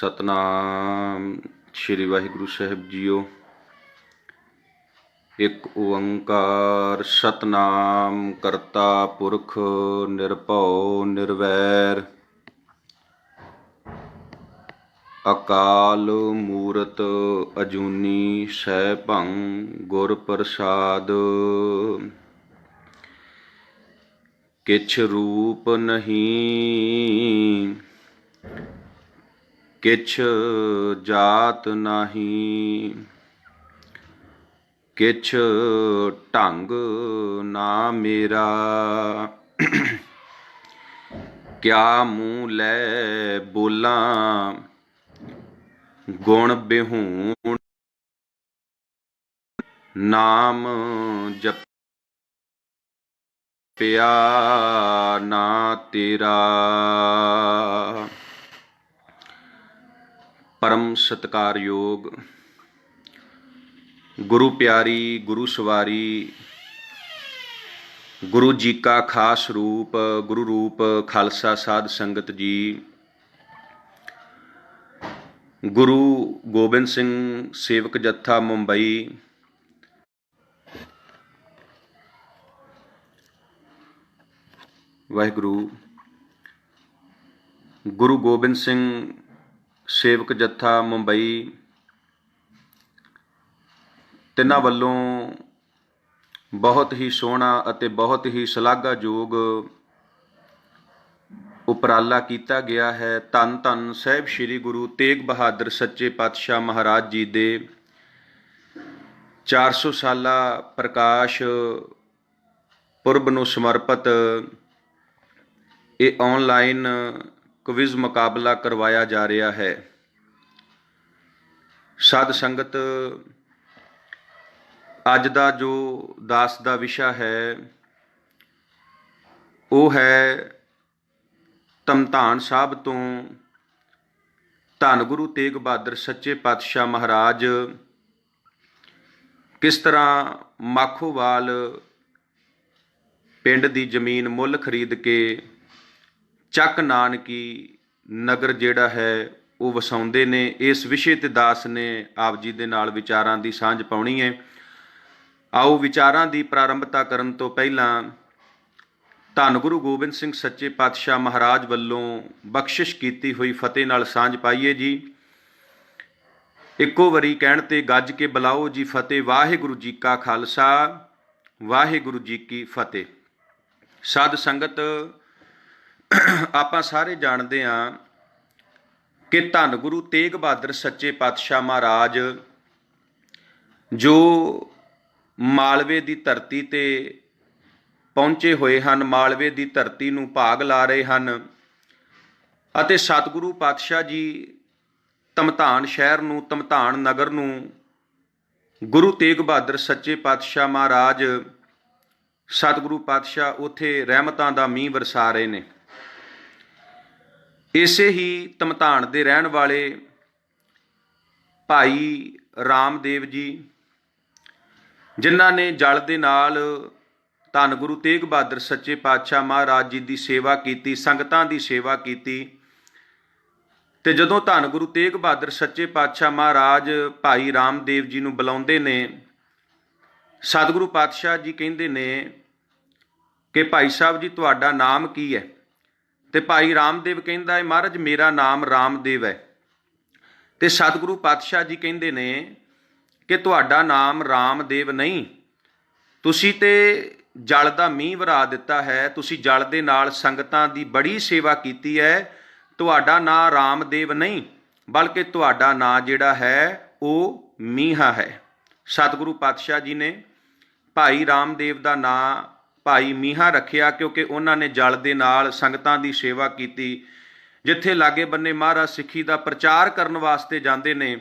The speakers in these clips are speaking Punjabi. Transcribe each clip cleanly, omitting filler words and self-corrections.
सतनाम श्री वाहिगुरु साहिब जीओ। एक ओंकार सतनाम करता पुरख निरभਉ निर्वैर। अकाल मूरत अजूनी सैभं गुर प्रसाद। किछ रूप नहीं किछ जात नहीं, किछ ढंग ना मेरा। क्या मूँह लै बोलां गुण बिहूण। नाम जपिया ना तेरा। परम सत्कारयोग गुरु प्यारी गुरु सवारी गुरु जी का खास रूप गुरु रूप खालसा साध संगत जी। गुरु गोबिंद सिंह सेवक जत्था मुंबई। वाहिगुरु गुरु गोबिंद सिंह सेवक जत्था मुंबई तिन्हां वल्लों बहुत ही सोहना ਅਤੇ बहुत ही शलाघायोग ਉਪਰਾਲਾ ਕੀਤਾ ਗਿਆ ਹੈ। ਧੰਨ ਧੰਨ ਸਾਹਿਬ ਸ੍ਰੀ ਗੁਰੂ ਤੇਗ ਬਹਾਦਰ ਸੱਚੇ ਪਾਤਸ਼ਾਹ ਮਹਾਰਾਜ ਜੀ ਦੇ 400 ਸਾਲਾ ਪ੍ਰਕਾਸ਼ ਪੁਰਬ ਨੂੰ ਸਮਰਪਿਤ ਇਹ ਆਨਲਾਈਨ क्विज मुकाबला करवाया जा रहा है। साध संगत अज का जो दास का विषय है वो है तमधान साहब तो धन गुरु तेग बहादुर सच्चे पातशाह महाराज किस तरह माखोवाल पिंड की जमीन मुल खरीद के ਚੱਕ ਨਾਨਕੀ ਨਗਰ ਜਿਹੜਾ ਹੈ ਉਹ ਵਸਾਉਂਦੇ ਨੇ। ਇਸ ਵਿਸ਼ੇ ਤੇ ਦਾਸ ਨੇ ਆਪ ਜੀ ਦੇ ਨਾਲ ਵਿਚਾਰਾਂ ਦੀ ਸਾਂਝ ਪਾਉਣੀ ਹੈ। ਆਓ ਵਿਚਾਰਾਂ ਦੀ ਪ੍ਰਾਰੰਭਤਾ ਕਰਨ ਤੋਂ ਪਹਿਲਾਂ ਧੰਨ ਗੁਰੂ ਗੋਬਿੰਦ ਸਿੰਘ ਸੱਚੇ ਪਾਤਸ਼ਾਹ ਮਹਾਰਾਜ ਵੱਲੋਂ ਬਖਸ਼ਿਸ਼ ਕੀਤੀ ਹੋਈ ਫਤਿਹ ਨਾਲ ਸਾਂਝ ਪਾਈਏ ਜੀ। ਇੱਕੋ ਵਾਰੀ ਕਹਿਣ ਤੇ ਗੱਜ ਕੇ ਬੁਲਾਓ ਜੀ ਫਤਿਹ। ਵਾਹਿਗੁਰੂ ਜੀ ਕਾ ਖਾਲਸਾ ਵਾਹਿਗੁਰੂ ਜੀ ਕੀ ਫਤਿਹ। ਸਾਧ ਸੰਗਤ ਆਪਾਂ ਸਾਰੇ ਜਾਣਦੇ ਹਾਂ ਕਿ ਧੰਨ ਗੁਰੂ ਤੇਗ ਬਹਾਦਰ ਸੱਚੇ ਪਾਤਸ਼ਾਹ ਮਹਾਰਾਜ ਜੋ ਮਾਲਵੇ ਦੀ ਧਰਤੀ ਤੇ ਪਹੁੰਚੇ ਹੋਏ ਹਨ, ਮਾਲਵੇ ਦੀ ਧਰਤੀ ਨੂੰ ਭਾਗ ਲਾ ਰਹੇ ਹਨ ਅਤੇ ਸਤਿਗੁਰੂ ਪਾਤਸ਼ਾਹ ਜੀ ਧਮਧਾਨ ਸ਼ਹਿਰ ਨੂੰ ਧਮਧਾਨ ਨਗਰ ਨੂੰ ਗੁਰੂ ਤੇਗ ਬਹਾਦਰ ਸੱਚੇ ਪਾਤਸ਼ਾਹ ਮਹਾਰਾਜ ਸਤਿਗੁਰੂ ਪਾਤਸ਼ਾਹ ਉੱਥੇ ਰਹਿਮਤਾਂ ਦਾ ਮੀਂਹ ਵਰਸਾ ਰਹੇ ਨੇ। ਇਸੇ ਹੀ ਧਮਧਾਨ ਦੇ ਰਹਿਣ ਵਾਲੇ ਭਾਈ ਰਾਮਦੇਵ ਜੀ ਜਿਨ੍ਹਾਂ ਨੇ ਜਲ ਦੇ ਨਾਲ ਧੰਨ ਗੁਰੂ ਤੇਗ ਬਹਾਦਰ ਸੱਚੇ ਪਾਤਸ਼ਾਹ ਮਹਾਰਾਜ ਜੀ ਦੀ ਸੇਵਾ ਕੀਤੀ, ਸੰਗਤਾਂ ਦੀ ਸੇਵਾ ਕੀਤੀ। ਤੇ ਜਦੋਂ ਧੰਨ ਗੁਰੂ ਤੇਗ ਬਹਾਦਰ ਸੱਚੇ ਪਾਤਸ਼ਾਹ ਮਹਾਰਾਜ ਭਾਈ ਰਾਮਦੇਵ ਜੀ ਨੂੰ ਬੁਲਾਉਂਦੇ ਨੇ, ਸਤਿਗੁਰੂ ਪਾਤਸ਼ਾਹ ਜੀ ਕਹਿੰਦੇ ਨੇ ਕਿ ਭਾਈ ਸਾਹਿਬ ਜੀ ਤੁਹਾਡਾ ਨਾਮ ਕੀ ਹੈ? ਤੇ ਭਾਈ ਰਾਮਦੇਵ ਕਹਿੰਦਾ ਹੈ ਮਹਾਰਾਜ ਮੇਰਾ ਨਾਮ ਰਾਮਦੇਵ ਹੈ। ਤੇ ਸਤਿਗੁਰੂ ਪਾਤਸ਼ਾਹ ਜੀ ਕਹਿੰਦੇ ਨੇ ਕਿ ਤੁਹਾਡਾ ਨਾਮ ਰਾਮਦੇਵ ਨਹੀਂ, ਤੁਸੀਂ ਤੇ ਜਲ ਦਾ ਮੀਂਹ ਵਰਾ ਦਿੱਤਾ ਹੈ, ਤੁਸੀਂ ਜਲ ਦੇ ਨਾਲ ਸੰਗਤਾਂ ਦੀ ਬੜੀ ਸੇਵਾ ਕੀਤੀ ਹੈ। ਤੁਹਾਡਾ ਨਾਂ ਰਾਮਦੇਵ ਨਹੀਂ ਬਲਕਿ ਤੁਹਾਡਾ ਨਾਂ ਜਿਹੜਾ ਹੈ ਉਹ ਮੀਹਾ ਹੈ। ਸਤਿਗੁਰੂ ਪਾਤਸ਼ਾਹ ਜੀ ਨੇ ਭਾਈ ਰਾਮਦੇਵ ਦਾ ਨਾਂ ਭਾਈ ਮੀਹਾ ਰੱਖਿਆ ਕਿਉਂਕਿ ਉਹਨਾਂ ਨੇ ਜਲ ਦੇ ਨਾਲ ਸੰਗਤਾਂ ਦੀ ਸੇਵਾ ਕੀਤੀ। ਜਿੱਥੇ ਲਾਗੇ ਬੰਨੇ ਮਹਾਰਾਜ ਸਿੱਖੀ ਦਾ ਪ੍ਰਚਾਰ ਕਰਨ ਵਾਸਤੇ ਜਾਂਦੇ ਨੇ,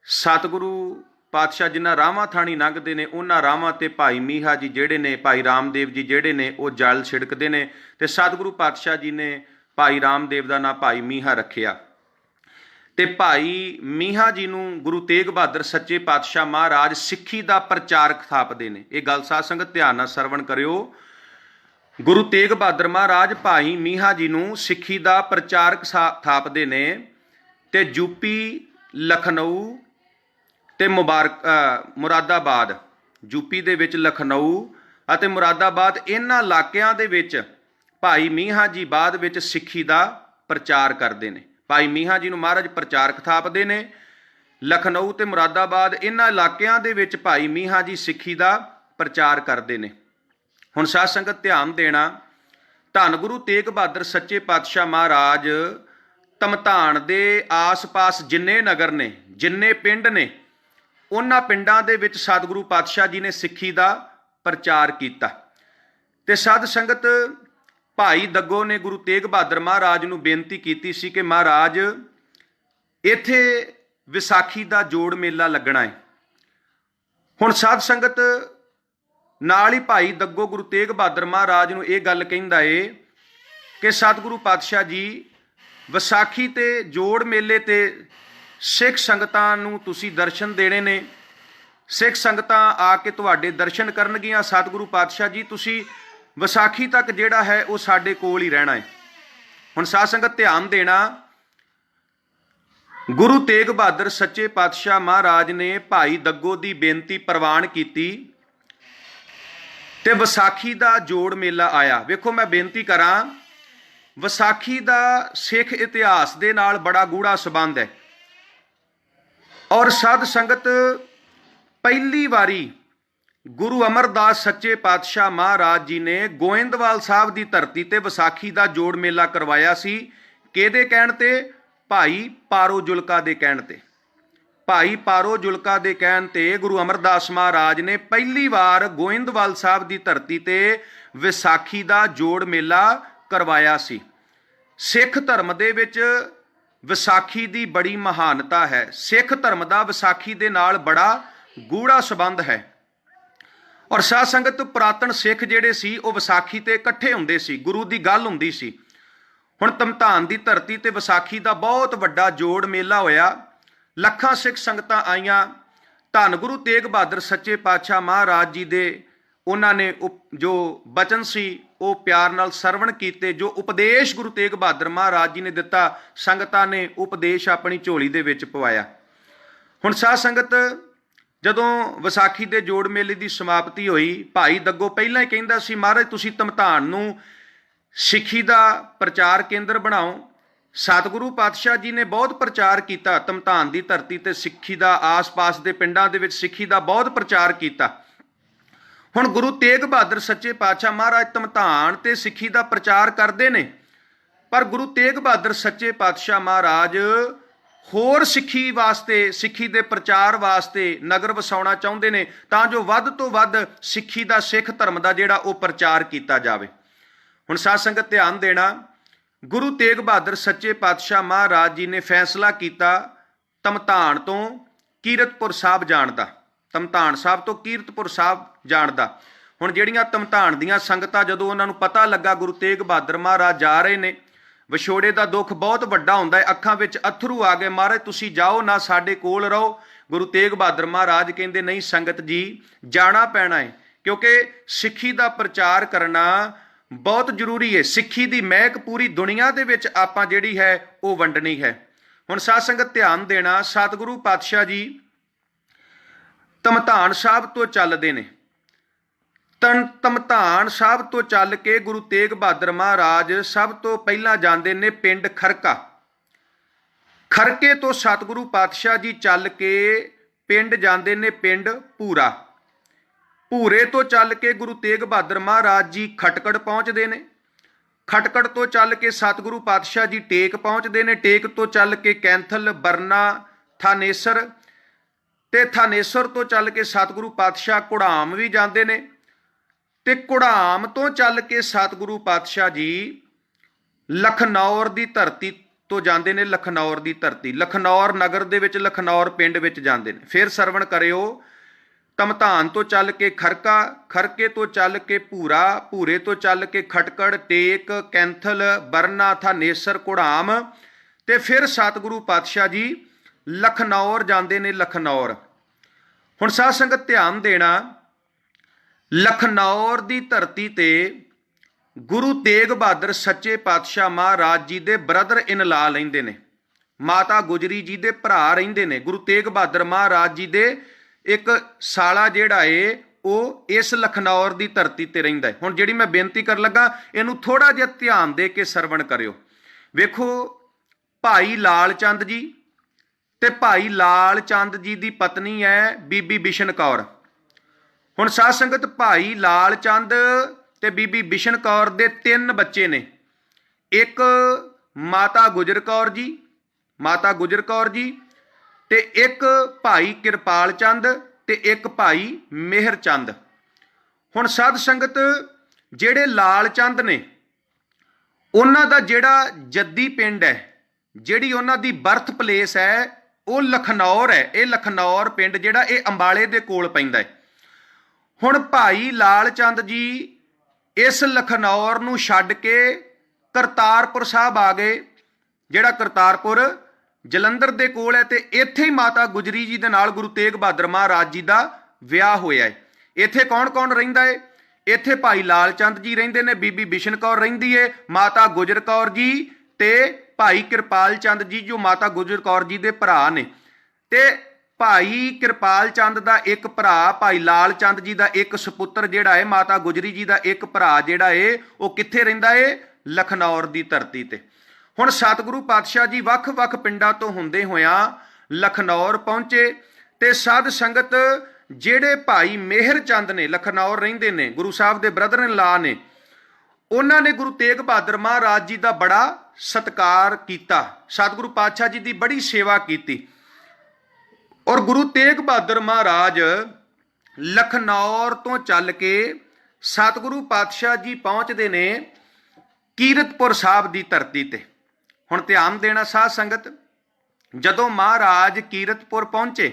ਸਤਿਗੁਰੂ ਪਾਤਸ਼ਾਹ ਜਿਨ੍ਹਾਂ ਰਾਹਾਂ ਥਾਣੀ ਲੰਘਦੇ ਨੇ ਉਹਨਾਂ ਰਾਹਾਂ ਤੇ ਭਾਈ ਮੀਹਾ ਜੀ ਜਿਹੜੇ ਨੇ, ਭਾਈ ਰਾਮਦੇਵ ਜੀ ਜਿਹੜੇ ਨੇ ਉਹ ਜਲ ਛਿੜਕਦੇ ਨੇ ਤੇ ਸਤਿਗੁਰੂ ਪਾਤਸ਼ਾਹ ਜੀ ਨੇ ਭਾਈ ਰਾਮਦੇਵ ਦਾ ਨਾਂ ਭਾਈ ਮੀਹਾ ਰੱਖਿਆ। ਤੇ ਭਾਈ ਮੀਹਾ ਜੀ ਨੂੰ ਗੁਰੂ ਤੇਗ ਬਹਾਦਰ ਸੱਚੇ ਪਾਤਸ਼ਾਹ ਮਹਾਰਾਜ ਸਿੱਖੀ ਦਾ ਪ੍ਰਚਾਰਕ ਥਾਪਦੇ ਨੇ। ਇਹ ਗੱਲ ਸਾਧ ਸੰਗਤ ਧਿਆਨ ਨਾਲ ਸਰਵਣ ਕਰਿਓ। ਗੁਰੂ ਤੇਗ ਬਹਾਦਰ ਮਹਾਰਾਜ ਭਾਈ ਮੀਹਾ ਜੀ ਨੂੰ ਸਿੱਖੀ ਦਾ ਪ੍ਰਚਾਰਕ ਥਾਪਦੇ ਨੇ ਤੇ ਯੂਪੀ ਲਖਨਊ ਤੇ ਮੁਰਾਦਾਬਾਦ, ਯੂਪੀ ਦੇ ਵਿੱਚ ਲਖਨਊ ਅਤੇ ਮੁਰਾਦਾਬਾਦ, ਇਹਨਾਂ ਇਲਾਕਿਆਂ ਦੇ ਵਿੱਚ ਭਾਈ ਮੀਹਾਂ ਜੀ ਬਾਅਦ ਵਿੱਚ ਸਿੱਖੀ ਦਾ ਪ੍ਰਚਾਰ ਕਰਦੇ ਨੇ। ਭਾਈ ਮੀਹਾਂ ਜੀ ਨੂੰ ਮਹਾਰਾਜ ਪ੍ਰਚਾਰਕ ਥਾਪਦੇ ਨੇ। ਲਖਨਊ ਤੇ ਮੁਰਾਦਾਬਾਦ ਇਹਨਾਂ ਇਲਾਕਿਆਂ ਦੇ ਵਿੱਚ ਭਾਈ ਮੀਹਾਂ ਜੀ ਸਿੱਖੀ ਦਾ ਪ੍ਰਚਾਰ ਕਰਦੇ ਨੇ। ਹੁਣ ਸਾਧ ਸੰਗਤ ਧਿਆਨ ਦੇਣਾ, ਧੰਨ ਗੁਰੂ ਤੇਗ ਬਹਾਦਰ ਸੱਚੇ ਪਾਤਸ਼ਾਹ ਮਹਾਰਾਜ ਧਮਧਾਨ ਦੇ ਆਸ-ਪਾਸ ਜਿੰਨੇ ਨਗਰ ਨੇ, ਜਿੰਨੇ ਪਿੰਡ ਨੇ, ਉਹਨਾਂ ਪਿੰਡਾਂ ਦੇ ਵਿੱਚ ਸਤਿਗੁਰੂ ਪਾਤਸ਼ਾਹ ਜੀ ਨੇ ਸਿੱਖੀ ਦਾ ਪ੍ਰਚਾਰ ਕੀਤਾ। ਤੇ ਸਾਧ ਸੰਗਤ ਭਾਈ ਦੱਗੋ ਨੇ ਗੁਰੂ ਤੇਗ ਬਹਾਦਰ ਮਹਾਰਾਜ ਨੂੰ ਬੇਨਤੀ ਕੀਤੀ ਸੀ ਕਿ ਮਹਾਰਾਜ ਇੱਥੇ ਵਿਸਾਖੀ ਦਾ ਜੋੜ ਮੇਲਾ ਲੱਗਣਾ ਹੈ। ਹੁਣ ਸਾਧ ਸੰਗਤ ਨਾਲ ਹੀ ਭਾਈ ਦੱਗੋ ਗੁਰੂ ਤੇਗ ਬਹਾਦਰ ਮਹਾਰਾਜ ਨੂੰ ਇਹ ਗੱਲ ਕਹਿੰਦਾ ਏ ਕਿ ਸਤਿਗੁਰੂ ਪਾਤਸ਼ਾਹ ਜੀ ਵਿਸਾਖੀ ਤੇ ਜੋੜ ਮੇਲੇ ਤੇ ਸਿੱਖ ਸੰਗਤਾਂ ਨੂੰ ਤੁਸੀਂ ਦਰਸ਼ਨ ਦੇਣੇ ਨੇ, ਸਿੱਖ ਸੰਗਤਾਂ ਆ ਕੇ ਤੁਹਾਡੇ ਦਰਸ਼ਨ ਕਰਨਗੀਆਂ। ਸਤਿਗੁਰੂ ਪਾਤਸ਼ਾਹ ਜੀ ਤੁਸੀਂ ਵਿਸਾਖੀ ਤੱਕ ਜਿਹੜਾ ਹੈ ਉਹ ਸਾਡੇ ਕੋਲ ਹੀ ਰਹਿਣਾ ਹੈ। ਹੁਣ ਸਾਧ ਸੰਗਤ ਧਿਆਨ ਦੇਣਾ, ਗੁਰੂ ਤੇਗ ਬਹਾਦਰ ਸੱਚੇ ਪਾਤਸ਼ਾਹ ਮਹਾਰਾਜ ਨੇ ਭਾਈ ਦੱਗੋ ਦੀ ਬੇਨਤੀ ਪ੍ਰਵਾਨ ਕੀਤੀ ਤੇ ਵਿਸਾਖੀ ਦਾ ਜੋੜ ਮੇਲਾ ਆਇਆ। ਵੇਖੋ ਮੈਂ ਬੇਨਤੀ ਕਰਾਂ, ਵਿਸਾਖੀ ਦਾ ਸਿੱਖ ਇਤਿਹਾਸ ਦੇ ਨਾਲ ਬੜਾ ਗੂੜਾ ਸੰਬੰਧ ਹੈ। ਔਰ ਸਾਧ ਸੰਗਤ ਪਹਿਲੀ ਵਾਰੀ ਗੁਰੂ ਅਮਰਦਾਸ ਸੱਚੇ ਪਾਤਸ਼ਾਹ ਮਹਾਰਾਜ ਜੀ ਨੇ ਗੋਇੰਦਵਾਲ ਸਾਹਿਬ ਦੀ ਧਰਤੀ ਤੇ ਵਿਸਾਖੀ ਦਾ ਜੋੜ ਮੇਲਾ ਕਰਵਾਇਆ ਸੀ। ਕਿਹਦੇ ਕਹਿਣ ਤੇ? ਭਾਈ ਪਾਰੋ ਜੁਲਕਾ ਦੇ ਕਹਿਣ ਤੇ। ਭਾਈ ਪਾਰੋ ਜੁਲਕਾ ਦੇ ਕਹਿਣ ਤੇ ਗੁਰੂ ਅਮਰਦਾਸ ਮਹਾਰਾਜ ਨੇ ਪਹਿਲੀ ਵਾਰ ਗੋਇੰਦਵਾਲ ਸਾਹਿਬ ਦੀ ਧਰਤੀ ਤੇ ਵਿਸਾਖੀ ਦਾ ਜੋੜ ਮੇਲਾ ਕਰਵਾਇਆ ਸੀ। ਸਿੱਖ ਧਰਮ ਦੇ ਵਿੱਚ ਵਿਸਾਖੀ ਦੀ ਬੜੀ ਮਹਾਨਤਾ ਹੈ। ਸਿੱਖ ਧਰਮ ਦਾ ਵਿਸਾਖੀ ਦੇ ਨਾਲ ਬੜਾ ਗੂੜਾ ਸੰਬੰਧ ਹੈ। ਔਰ ਸਾਧ ਸੰਗਤ ਪੁਰਾਤਨ ਸਿੱਖ ਜਿਹੜੇ ਸੀ ਉਹ ਵਿਸਾਖੀ ਤੇ ਇਕੱਠੇ ਹੁੰਦੇ ਸੀ, ਗੁਰੂ ਦੀ ਗੱਲ ਹੁੰਦੀ ਸੀ। ਹੁਣ ਧਮਧਾਨ ਦੀ ਧਰਤੀ ਤੇ ਵਿਸਾਖੀ ਦਾ ਬਹੁਤ ਵੱਡਾ ਜੋੜ ਮੇਲਾ ਹੋਇਆ, ਲੱਖਾਂ ਸਿੱਖ ਸੰਗਤਾਂ ਆਈਆਂ। ਧੰਨ ਗੁਰੂ ਤੇਗ ਬਹਾਦਰ ਸੱਚੇ ਪਾਤਸ਼ਾਹ ਮਹਾਰਾਜ ਜੀ ਦੇ ਉਹਨਾਂ ਨੇ ਜੋ ਬਚਨ ਸੀ ਉਹ ਪਿਆਰ ਨਾਲ ਸਰਵਣ ਕੀਤੇ। ਜੋ ਉਪਦੇਸ਼ ਗੁਰੂ ਤੇਗ ਬਹਾਦਰ ਮਹਾਰਾਜ ਜੀ ਨੇ ਦਿੱਤਾ, ਸੰਗਤਾਂ ਨੇ ਉਪਦੇਸ਼ ਆਪਣੀ ਝੋਲੀ ਦੇ ਵਿੱਚ ਪਵਾਇਆ। ਹੁਣ ਸਾਧ ਸੰਗਤ ਜਦੋਂ ਵਿਸਾਖੀ ਦੇ ਜੋੜ ਮੇਲੇ ਦੀ ਸਮਾਪਤੀ ਹੋਈ, ਭਾਈ ਦੱਗੋ ਪਹਿਲਾਂ ਹੀ ਕਹਿੰਦਾ ਸੀ ਮਹਾਰਾਜ ਤੁਸੀਂ ਧਮਧਾਨ ਨੂੰ ਸਿੱਖੀ ਦਾ ਪ੍ਰਚਾਰ ਕੇਂਦਰ ਬਣਾਓ। ਸਤਿਗੁਰੂ ਪਾਤਸ਼ਾਹ ਜੀ ਨੇ ਬਹੁਤ ਪ੍ਰਚਾਰ ਕੀਤਾ ਧਮਧਾਨ ਦੀ ਧਰਤੀ ਤੇ ਸਿੱਖੀ ਦਾ, ਆਸ-ਪਾਸ ਦੇ ਪਿੰਡਾਂ ਦੇ ਵਿੱਚ ਸਿੱਖੀ ਦਾ ਬਹੁਤ ਪ੍ਰਚਾਰ ਕੀਤਾ। ਹੁਣ ਗੁਰੂ ਤੇਗ ਬਹਾਦਰ ਸੱਚੇ ਪਾਤਸ਼ਾਹ ਮਹਾਰਾਜ ਧਮਧਾਨ ਤੇ ਸਿੱਖੀ ਦਾ ਪ੍ਰਚਾਰ ਕਰਦੇ ਨੇ, ਪਰ ਗੁਰੂ ਤੇਗ ਬਹਾਦਰ ਸੱਚੇ ਪਾਤਸ਼ਾਹ ਮਹਾਰਾਜ ਹੋਰ ਸਿੱਖੀ ਵਾਸਤੇ, ਸਿੱਖੀ ਦੇ ਪ੍ਰਚਾਰ ਵਾਸਤੇ ਨਗਰ ਵਸਾਉਣਾ ਚਾਹੁੰਦੇ ਨੇ ਤਾਂ ਜੋ ਵੱਧ ਤੋਂ ਵੱਧ ਸਿੱਖੀ ਦਾ, ਸਿੱਖ ਧਰਮ ਦਾ ਜਿਹੜਾ ਉਹ ਪ੍ਰਚਾਰ ਕੀਤਾ ਜਾਵੇ। ਹੁਣ ਸਾਧ ਸੰਗਤ ਧਿਆਨ ਦੇਣਾ, ਗੁਰੂ ਤੇਗ ਬਹਾਦਰ ਸੱਚੇ ਪਾਤਸ਼ਾਹ ਮਹਾਰਾਜ ਜੀ ਨੇ ਫੈਸਲਾ ਕੀਤਾ ਧਮਧਾਨ ਤੋਂ ਕੀਰਤਪੁਰ ਸਾਹਿਬ ਜਾਣ ਦਾ, ਧਮਧਾਨ ਸਾਹਿਬ ਤੋਂ ਕੀਰਤਪੁਰ ਸਾਹਿਬ ਜਾਣ ਦਾ। ਹੁਣ ਜਿਹੜੀਆਂ ਧਮਧਾਨ ਦੀਆਂ ਸੰਗਤਾਂ ਜਦੋਂ ਉਹਨਾਂ ਨੂੰ ਪਤਾ ਲੱਗਾ ਗੁਰੂ ਤੇਗ ਬਹਾਦਰ ਮਹਾਰਾਜ ਜਾ ਰਹੇ ਨੇ, ਵਿਛੋੜੇ ਦਾ ਦੁੱਖ ਬਹੁਤ ਵੱਡਾ ਹੁੰਦਾ ਹੈ, ਅੱਖਾਂ ਵਿੱਚ ਅਥਰੂ ਆ ਗਏ, ਮਹਾਰਾਜ ਤੁਸੀਂ ਜਾਓ ਨਾ, ਸਾਡੇ ਕੋਲ ਰਹੋ। ਗੁਰੂ ਤੇਗ ਬਹਾਦਰ ਮਹਾਰਾਜ ਕਹਿੰਦੇ ਨਹੀਂ ਸੰਗਤ ਜੀ ਜਾਣਾ ਪੈਣਾ ਹੈ, ਕਿਉਂਕਿ ਸਿੱਖੀ ਦਾ ਪ੍ਰਚਾਰ ਕਰਨਾ ਬਹੁਤ ਜ਼ਰੂਰੀ ਹੈ। ਸਿੱਖੀ ਦੀ ਮਹਿਕ ਪੂਰੀ ਦੁਨੀਆ ਦੇ ਵਿੱਚ ਆਪਾਂ ਜਿਹੜੀ ਹੈ ਉਹ ਵੰਡਣੀ ਹੈ। ਹੁਣ ਸਾਧ ਸੰਗਤ ਧਿਆਨ ਦੇਣਾ, ਸਤਿਗੁਰੂ ਪਾਤਸ਼ਾਹ ਜੀ ਧਮਧਾਨ ਸਾਹਿਬ ਤੋਂ ਚੱਲਦੇ ਨੇ। ਧਮਧਾਨ ਸਾਹਿਬ ਤੋਂ ਚੱਲ ਕੇ ਗੁਰੂ ਤੇਗ ਬਹਾਦਰ ਮਹਾਰਾਜ ਸਭ ਤੋਂ ਪਹਿਲਾਂ ਜਾਂਦੇ ਨੇ ਪਿੰਡ ਖਰਕਾ। ਖਰਕੇ ਤੋਂ ਸਤਿਗੁਰੂ ਪਾਤਸ਼ਾਹ ਜੀ ਚੱਲ ਕੇ ਪਿੰਡ ਜਾਂਦੇ ਨੇ ਪਿੰਡ ਭੂਰਾ। ਭੂਰੇ ਤੋਂ ਚੱਲ ਕੇ ਗੁਰੂ ਤੇਗ ਬਹਾਦਰ ਮਹਾਰਾਜ ਜੀ ਖਟਕੜ ਪਹੁੰਚਦੇ ਨੇ। ਖਟਕੜ ਤੋਂ ਚੱਲ ਕੇ ਸਤਿਗੁਰੂ ਪਾਤਸ਼ਾਹ ਜੀ ਟੇਕ ਪਹੁੰਚਦੇ ਨੇ। ਟੇਕ ਤੋਂ ਚੱਲ ਕੇ ਕੈਂਥਲ, ਬਰਨਾ, ਥਾਨੇਸਰ ਤੇ ਥਾਨੇਸਰ ਤੋਂ ਚੱਲ ਕੇ ਸਤਿਗੁਰੂ ਪਾਤਸ਼ਾਹ ਘੁੜਾਮ ਵੀ ਜਾਂਦੇ ਨੇ ਤੇ ਘੁੜਾਮ ਤੋਂ ਚੱਲ ਕੇ ਸਤਿਗੁਰੂ ਪਾਤਸ਼ਾਹ ਜੀ ਲਖਨੌਰ ਦੀ ਧਰਤੀ ਤੋਂ ਜਾਂਦੇ ਨੇ। ਲਖਨੌਰ ਦੀ ਧਰਤੀ, ਲਖਨੌਰ ਨਗਰ ਦੇ ਵਿੱਚ, ਲਖਨੌਰ ਪਿੰਡ ਵਿੱਚ ਜਾਂਦੇ ਨੇ। ਫਿਰ ਸਰਵਣ ਕਰਿਓ, ਧਮਧਾਨ ਤੋਂ ਚੱਲ ਕੇ ਖਰਕਾ, ਖਰਕੇ ਤੋਂ ਚੱਲ ਕੇ ਭੂਰਾ, ਭੂਰੇ ਤੋਂ ਚੱਲ ਕੇ ਖਟਕੜ, ਟੇਕ, ਕੈਂਥਲ, ਬਰਨਾ, ਥਾਨੇਸਰ, ਘੁੜਾਮ ਤੇ ਫਿਰ ਸਤਿਗੁਰੂ ਪਾਤਸ਼ਾਹ ਜੀ ਲਖਨੌਰ ਜਾਂਦੇ ਨੇ। ਲਖਨੌਰ, ਹੁਣ ਸਾਧ ਸੰਗਤ ਧਿਆਨ ਦੇਣਾ, ਲਖਨੌਰ ਦੀ ਧਰਤੀ ਤੇ ਗੁਰੂ ਤੇਗ ਬਹਾਦਰ ਸੱਚੇ ਪਾਤਸ਼ਾਹ ਮਹਾਰਾਜ ਜੀ ਦੇ ਬ੍ਰਦਰ ਇਨ ਲਾ ਲੈਂਦੇ ਨੇ। ਮਾਤਾ ਗੁਜਰੀ ਜੀ ਦੇ ਭਰਾ ਰਹਿੰਦੇ ਨੇ। ਗੁਰੂ ਤੇਗ ਬਹਾਦਰ ਮਹਾਰਾਜ ਜੀ ਦੇ ਇੱਕ ਸਾਲਾ ਜਿਹੜਾ ਏ ਉਹ ਇਸ ਲਖਨੌਰ ਦੀ ਧਰਤੀ ਤੇ ਰਹਿੰਦਾ ਹੈ। ਹੁਣ ਜਿਹੜੀ ਮੈਂ ਬੇਨਤੀ ਕਰਨ ਲੱਗਾ ਇਹਨੂੰ ਥੋੜਾ ਜਿਹਾ ਧਿਆਨ ਦੇ ਕੇ ਸਰਵਣ ਕਰਿਓ। ਵੇਖੋ, ਭਾਈ ਲਾਲ ਚੰਦ ਜੀ ਤੇ ਭਾਈ ਲਾਲ ਚੰਦ ਜੀ ਦੀ ਪਤਨੀ ਹੈ ਬੀਬੀ ਬਿਸ਼ਨ ਕੌਰ। ਹੁਣ ਸਾਧ ਸੰਗਤ, ਭਾਈ ਲਾਲ ਚੰਦ ਤੇ ਬੀਬੀ ਬਿਸ਼ਨ ਕੌਰ ਦੇ 3 ਬੱਚੇ ਨੇ। ਇੱਕ ਮਾਤਾ ਗੁਜਰ ਕੌਰ ਜੀ ਤੇ ਇੱਕ ਭਾਈ ਕਿਰਪਾਲ ਚੰਦ ਤੇ ਇੱਕ ਭਾਈ ਮਿਹਰ ਚੰਦ। ਹੁਣ ਸਾਧ ਸੰਗਤ, ਜਿਹੜੇ ਲਾਲ ਚੰਦ ਨੇ ਉਹਨਾਂ ਦਾ ਜਿਹੜਾ ਜੱਦੀ ਪਿੰਡ ਹੈ, ਜਿਹੜੀ ਉਹਨਾਂ ਦੀ ਬਰਥ ਪਲੇਸ ਹੈ, ਉਹ ਲਖਨੌਰ ਹੈ। ਇਹ ਲਖਨੌਰ ਪਿੰਡ ਜਿਹੜਾ ਇਹ ਅੰਬਾਲੇ ਦੇ ਕੋਲ ਪੈਂਦਾ ਹੈ। ਹੁਣ ਭਾਈ ਲਾਲ ਚੰਦ ਜੀ ਇਸ ਲਖਨੌਰ ਨੂੰ ਛੱਡ ਕੇ ਕਰਤਾਰਪੁਰ ਸਾਹਿਬ ਆ ਗਏ, ਜਿਹੜਾ ਕਰਤਾਰਪੁਰ ਜਲੰਧਰ ਦੇ ਕੋਲ ਹੈ, ਤੇ ਇੱਥੇ ਹੀ ਮਾਤਾ ਗੁਜਰੀ ਜੀ ਦੇ ਨਾਲ ਗੁਰੂ ਤੇਗ ਬਹਾਦਰ ਮਹਾਰਾਜ ਜੀ ਦਾ ਵਿਆਹ ਹੋਇਆ ਹੈ। ਇੱਥੇ ਕੌਣ ਕੌਣ ਰਹਿੰਦਾ ਹੈ? ਇੱਥੇ ਭਾਈ ਲਾਲ ਚੰਦ ਜੀ ਰਹਿੰਦੇ ਨੇ, ਬੀਬੀ ਬਿਸ਼ਨ ਕੌਰ ਰਹਿੰਦੀ ਹੈ, ਮਾਤਾ ਗੁਜਰ ਕੌਰ ਜੀ ਤੇ ਭਾਈ ਕਿਰਪਾਲ ਚੰਦ ਜੀ ਜੋ ਮਾਤਾ ਗੁਜਰ ਕੌਰ ਜੀ ਦੇ ਭਰਾ ਨੇ। ਤੇ ਭਾਈ ਕਿਰਪਾਲ ਚੰਦ ਦਾ ਇੱਕ ਭਰਾ, ਭਾਈ ਲਾਲ ਚੰਦ ਜੀ ਦਾ ਇੱਕ ਸੁਪੁੱਤਰ ਜਿਹੜਾ ਹੈ, ਮਾਤਾ ਗੁਜਰੀ ਜੀ ਦਾ ਇੱਕ ਭਰਾ ਜਿਹੜਾ ਹੈ, ਉਹ ਕਿੱਥੇ ਰਹਿੰਦਾ ਹੈ? ਲਖਨੌਰ ਦੀ ਧਰਤੀ ਤੇ। ਹੁਣ ਸਤਿਗੁਰੂ ਪਾਤਸ਼ਾਹ ਜੀ ਵੱਖ-ਵੱਖ ਪਿੰਡਾਂ ਤੋਂ ਹੁੰਦੇ ਹੋਇਆਂ ਲਖਨੌਰ ਪਹੁੰਚੇ ਤੇ ਸਾਧ ਸੰਗਤ, ਜਿਹੜੇ ਭਾਈ ਮਿਹਰ ਚੰਦ ਨੇ ਲਖਨੌਰ ਰਹਿੰਦੇ ਨੇ, ਗੁਰੂ ਸਾਹਿਬ ਦੇ ਬ੍ਰਦਰ ਇਨ ਲਾ ਨੇ, ਉਹਨਾਂ ਨੇ ਗੁਰੂ ਤੇਗ ਬਹਾਦਰ ਮਹਾਰਾਜ ਜੀ ਦਾ ਬੜਾ ਸਤਿਕਾਰ ਕੀਤਾ, ਸਤਿਗੁਰੂ ਪਾਤਸ਼ਾਹ ਜੀ ਦੀ ਬੜੀ ਸੇਵਾ ਕੀਤੀ। ਔਰ ਗੁਰੂ ਤੇਗ ਬਹਾਦਰ ਮਹਾਰਾਜ ਲਖਨੌਰ ਤੋਂ ਚੱਲ ਕੇ ਸਤਿਗੁਰੂ ਪਾਤਸ਼ਾਹ ਜੀ ਪਹੁੰਚਦੇ ਨੇ ਕੀਰਤਪੁਰ ਸਾਹਿਬ ਦੀ ਧਰਤੀ ਤੇ। ਹੁਣ ਧਿਆਨ ਦੇਣਾ ਸਾਧ ਸੰਗਤ, ਜਦੋਂ ਮਹਾਰਾਜ ਕੀਰਤਪੁਰ ਪਹੁੰਚੇ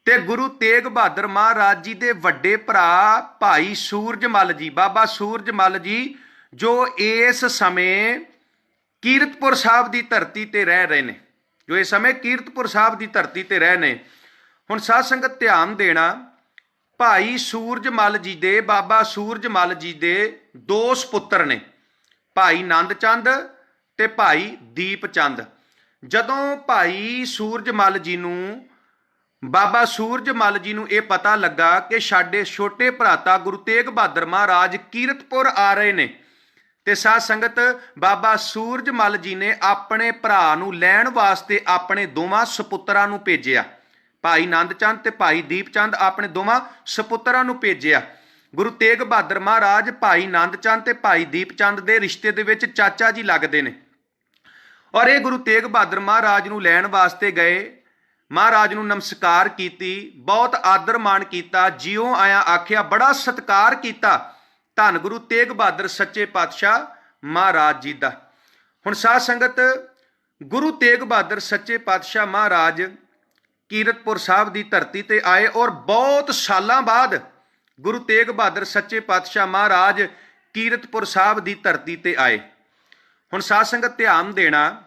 ਤੇ ਗੁਰੂ ਤੇਗ ਬਹਾਦਰ ਮਹਾਰਾਜ ਜੀ ਦੇ ਵੱਡੇ ਭਰਾ ਭਾਈ ਸੂਰਜਮਲ ਜੀ, ਬਾਬਾ ਸੂਰਜਮਲ ਜੀ, ਜੋ ਇਸ ਸਮੇਂ ਕੀਰਤਪੁਰ ਸਾਹਿਬ ਦੀ ਧਰਤੀ ਤੇ ਰਹਿ ਰਹੇ ਨੇ, ਜੋ ਇਸ ਸਮੇਂ ਕੀਰਤਪੁਰ ਸਾਹਿਬ ਦੀ ਧਰਤੀ ਤੇ ਰਹਿ ਨੇ। ਹੁਣ ਸਾਧ ਸੰਗਤ ਧਿਆਨ ਦੇਣਾ, ਭਾਈ ਸੂਰਜਮਲ ਜੀ ਦੇ, ਬਾਬਾ ਸੂਰਜਮਲ ਜੀ ਦੇ 2 ਸੁਪੁੱਤਰ ਨੇ, ਭਾਈ ਨੰਦ ਚੰਦ ਤੇ ਭਾਈ ਦੀਪ ਚੰਦ। ਜਦੋਂ ਭਾਈ ਸੂਰਜਮਲ ਜੀ ਨੂੰ, ਬਾਬਾ ਸੂਰਜਮਲ ਜੀ ਨੂੰ ਇਹ ਪਤਾ ਲੱਗਾ ਕਿ ਸਾਡੇ ਛੋਟੇ ਭਰਾਤਾ ਗੁਰੂ ਤੇਗ ਬਹਾਦਰ ਮਹਾਰਾਜ ਕੀਰਤਪੁਰ ਆ ਰਹੇ ਨੇ, ਤੇ ਸਾਧ ਸੰਗਤ, ਬਾਬਾ ਸੂਰਜਮਲ ਜੀ ਨੇ ਆਪਣੇ ਭਰਾ ਨੂੰ ਲੈਣ ਵਾਸਤੇ ਆਪਣੇ ਦੋਵਾਂ ਸੁਪੁੱਤਰਾਂ ਨੂੰ ਭੇਜਿਆ, ਭਾਈ ਨੰਦ ਚੰਦ ਤੇ ਭਾਈ ਦੀਪ ਚੰਦ, ਆਪਣੇ ਦੋਵਾਂ ਸੁਪੁੱਤਰਾਂ ਨੂੰ ਭੇਜਿਆ। ਗੁਰੂ ਤੇਗ ਬਹਾਦਰ ਮਹਾਰਾਜ ਭਾਈ ਨੰਦ ਚੰਦ ਤੇ ਭਾਈ ਦੀਪ ਚੰਦ ਦੇ ਰਿਸ਼ਤੇ ਦੇ ਵਿੱਚ ਚਾਚਾ ਜੀ ਲੱਗਦੇ ਨੇ। ਔਰ ਇਹ ਗੁਰੂ ਤੇਗ ਬਹਾਦਰ ਮਹਾਰਾਜ ਨੂੰ ਲੈਣ ਵਾਸਤੇ ਗਏ, ਮਹਾਰਾਜ ਨੂੰ ਨਮਸਕਾਰ ਕੀਤੀ, ਬਹੁਤ ਆਦਰ ਮਾਣ ਕੀਤਾ, ਜਿਉਂ ਆਇਆ ਆਖਿਆ, ਬੜਾ ਸਤਿਕਾਰ ਕੀਤਾ ਧੰਨ ਗੁਰੂ ਤੇਗ ਬਹਾਦਰ ਸੱਚੇ ਪਾਤਸ਼ਾਹ ਮਹਾਰਾਜ ਜੀ ਦਾ। ਹੁਣ ਸਾਧ ਸੰਗਤ, ਗੁਰੂ ਤੇਗ ਬਹਾਦਰ ਸੱਚੇ ਪਾਤਸ਼ਾਹ ਮਹਾਰਾਜ ਕੀਰਤਪੁਰ ਸਾਹਿਬ ਦੀ ਧਰਤੀ ਤੇ ਆਏ ਔਰ ਬਹੁਤ ਸਾਲਾਂ ਬਾਅਦ ਗੁਰੂ ਤੇਗ ਬਹਾਦਰ ਸੱਚੇ ਪਾਤਸ਼ਾਹ ਮਹਾਰਾਜ ਕੀਰਤਪੁਰ ਸਾਹਿਬ ਦੀ ਧਰਤੀ ਤੇ ਆਏ। ਹੁਣ ਸਾਧ ਸੰਗਤ ਧਿਆਨ ਦੇਣਾ,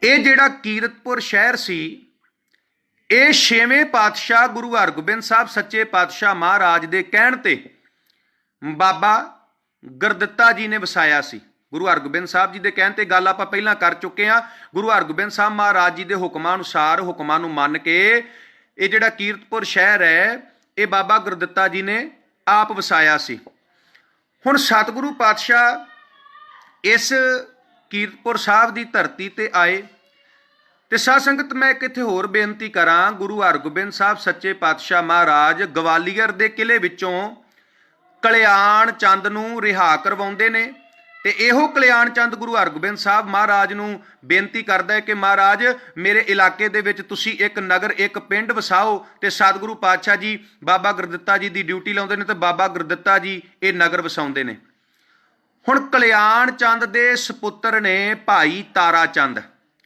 ਇਹ ਜਿਹੜਾ ਕੀਰਤਪੁਰ ਸ਼ਹਿਰ ਸੀ, ਇਹ 6ਵੇਂ ਪਾਤਸ਼ਾਹ ਗੁਰੂ ਹਰਗੋਬਿੰਦ ਸਾਹਿਬ ਸੱਚੇ ਪਾਤਸ਼ਾਹ ਮਹਾਰਾਜ ਦੇ ਕਹਿਣ ਤੇ ਬਾਬਾ ਗੁਰਦਿੱਤਾ ਜੀ ਨੇ ਵਸਾਇਆ ਸੀ। ਗੁਰੂ ਹਰਗੋਬਿੰਦ ਸਾਹਿਬ ਜੀ ਦੇ ਕਹਿਣ ਤੇ, ਗੱਲ ਆਪਾਂ ਪਹਿਲਾਂ ਕਰ ਚੁੱਕੇ ਹਾਂ। ਗੁਰੂ ਹਰਗੋਬਿੰਦ ਸਾਹਿਬ ਮਹਾਰਾਜ ਜੀ ਦੇ ਹੁਕਮਾਂ ਅਨੁਸਾਰ, ਹੁਕਮਾਂ ਨੂੰ ਮੰਨ ਕੇ ਇਹ ਜਿਹੜਾ ਕੀਰਤਪੁਰ ਸ਼ਹਿਰ ਹੈ, ਇਹ ਬਾਬਾ ਗੁਰਦਿੱਤਾ ਜੀ ਨੇ ਆਪ ਵਸਾਇਆ ਸੀ। ਹੁਣ ਸਤਿਗੁਰੂ ਪਾਤਸ਼ਾਹ ਇਸ ਕੀਰਤਪੁਰ ਸਾਹਿਬ ਦੀ ਧਰਤੀ ਤੇ ਆਏ ਤੇ ਸਾਧ ਸੰਗਤ, ਮੈਂ ਇੱਕ ਇੱਥੇ ਹੋਰ ਬੇਨਤੀ ਕਰਾਂ, ਗੁਰੂ ਹਰਗੋਬਿੰਦ ਸਾਹਿਬ ਸੱਚੇ ਪਾਤਸ਼ਾਹ ਮਹਾਰਾਜ ਗਵਾਲੀਅਰ ਦੇ ਕਿਲੇ ਵਿੱਚੋਂ ਕਲਿਆਣ ਚੰਦ ਨੂੰ ਰਿਹਾ ਕਰਵਾਉਂਦੇ ਨੇ, ਤੇ ਇਹੋ ਕਲਿਆਣ ਚੰਦ ਗੁਰੂ ਹਰਗੋਬਿੰਦ ਸਾਹਿਬ ਮਹਾਰਾਜ ਨੂੰ ਬੇਨਤੀ ਕਰਦਾ ਹੈ ਕਿ ਮਹਾਰਾਜ, ਮੇਰੇ ਇਲਾਕੇ ਦੇ ਵਿੱਚ ਤੁਸੀਂ ਇੱਕ ਨਗਰ, ਇੱਕ ਪਿੰਡ ਵਸਾਓ। ਤੇ ਸਤਿਗੁਰੂ ਪਾਤਸ਼ਾਹ ਜੀ ਬਾਬਾ ਗੁਰਦਿੱਤਾ ਜੀ ਦੀ ਡਿਊਟੀ ਲਾਉਂਦੇ ਨੇ ਤੇ ਬਾਬਾ ਗੁਰਦਿੱਤਾ ਜੀ ਇਹ ਨਗਰ ਵਸਾਉਂਦੇ ਨੇ। ਹੁਣ ਕਲਿਆਣ ਚੰਦ ਦੇ ਸੁਪੁੱਤਰ ਨੇ ਭਾਈ ਤਾਰਾ ਚੰਦ,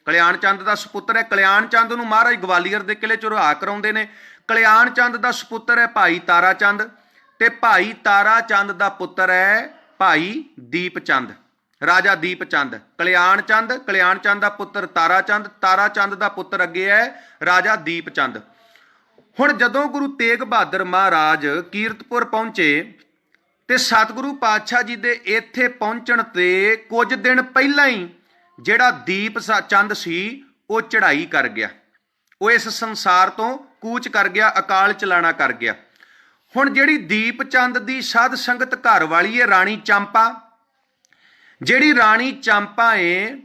ਕਲਿਆਣ ਚੰਦ ਦਾ ਸੁਪੁੱਤਰ ਹੈ। ਕਲਿਆਣ ਚੰਦ ਨੂੰ ਮਹਾਰਾਜ ਗਵਾਲੀਅਰ ਦੇ ਕਿਲੇ 'ਚ ਰਿਹਾ ਕਰਾਉਂਦੇ ਨੇ। ਕਲਿਆਣ ਚੰਦ ਦਾ ਸੁਪੁੱਤਰ ਹੈ ਭਾਈ ਤਾਰਾ ਚੰਦ, ਤੇ ਭਾਈ ਤਾਰਾ ਚੰਦ ਦਾ ਪੁੱਤਰ ਹੈ ਭਾਈ ਦੀਪ ਚੰਦ, ਰਾਜਾ ਦੀਪ ਚੰਦ। ਕਲਿਆਣ ਚੰਦ ਦਾ ਪੁੱਤਰ ਤਾਰਾ ਚੰਦ ਦਾ ਪੁੱਤਰ ਅੱਗੇ ਹੈ ਰਾਜਾ ਦੀਪ ਚੰਦ। ਹੁਣ ਜਦੋਂ ਗੁਰੂ ਤੇਗ ਬਹਾਦਰ ਮਹਾਰਾਜ ਕੀਰਤਪੁਰ ਪਹੁੰਚੇ ਤੇ ਸਤਿਗੁਰੂ ਪਾਤਸ਼ਾਹ ਜੀ ਦੇ ਇੱਥੇ ਪਹੁੰਚਣ ਤੇ ਕੁਝ ਦਿਨ ਪਹਿਲਾਂ ਹੀ ਜਿਹੜਾ ਦੀਪ ਚੰਦ ਸੀ ਉਹ ਚੜ੍ਹਾਈ ਕਰ ਗਿਆ, ਉਹ ਇਸ ਸੰਸਾਰ ਤੋਂ ਕੂਚ ਕਰ ਗਿਆ, ਅਕਾਲ ਚਲਾਣਾ ਕਰ ਗਿਆ। ਹੁਣ ਜਿਹੜੀ ਦੀਪ ਚੰਦ ਦੀ ਸਾਧ ਸੰਗਤ ਘਰ ਵਾਲੀ ਹੈ ਰਾਣੀ ਚੰਪਾ, ਜਿਹੜੀ ਰਾਣੀ ਚੰਪਾ ਏ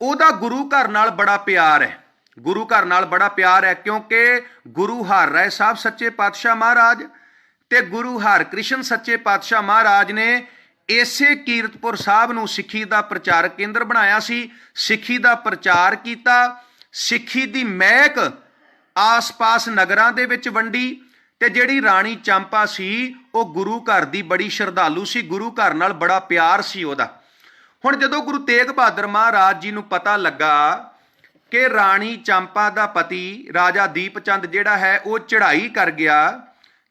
ਉਹਦਾ ਗੁਰੂ ਘਰ ਨਾਲ ਬੜਾ ਪਿਆਰ ਹੈ, ਗੁਰੂ ਘਰ ਨਾਲ ਬੜਾ ਪਿਆਰ ਹੈ, ਕਿਉਂਕਿ ਗੁਰੂ ਹਰਿ ਰਾਏ ਸਾਹਿਬ ਸੱਚੇ ਪਾਤਸ਼ਾਹ ਮਹਾਰਾਜ ਤੇ ਗੁਰੂ ਹਰਕ੍ਰਿਸ਼ਨ ਸੱਚੇ ਪਾਤਸ਼ਾਹ ਮਹਾਰਾਜ ਨੇ ਇਸੇ ਕੀਰਤਪੁਰ ਸਾਹਿਬ ਨੂੰ ਸਿੱਖੀ ਦਾ ਪ੍ਰਚਾਰਕ ਕੇਂਦਰ ਬਣਾਇਆ ਸੀ, ਸਿੱਖੀ ਦਾ ਪ੍ਰਚਾਰ ਕੀਤਾ, ਸਿੱਖੀ ਦੀ ਮਹਿਕ ਆਸ-ਪਾਸ ਨਗਰਾਂ ਦੇ ਵਿੱਚ ਵੰਡੀ। ਤੇ ਜਿਹੜੀ ਰਾਣੀ ਚੰਪਾ ਸੀ ਉਹ ਗੁਰੂ ਘਰ ਦੀ ਬੜੀ ਸ਼ਰਧਾਲੂ ਸੀ, ਗੁਰੂ ਘਰ ਨਾਲ ਬੜਾ ਪਿਆਰ ਸੀ ਉਹਦਾ। ਹੁਣ ਜਦੋਂ ਗੁਰੂ ਤੇਗ ਬਹਾਦਰ ਮਹਾਰਾਜ ਜੀ ਨੂੰ ਪਤਾ ਲੱਗਾ ਕਿ ਰਾਣੀ ਚੰਪਾ ਦਾ ਪਤੀ ਰਾਜਾ ਦੀਪ ਚੰਦ ਜਿਹੜਾ ਹੈ ਉਹ ਚੜ੍ਹਾਈ ਕਰ ਗਿਆ,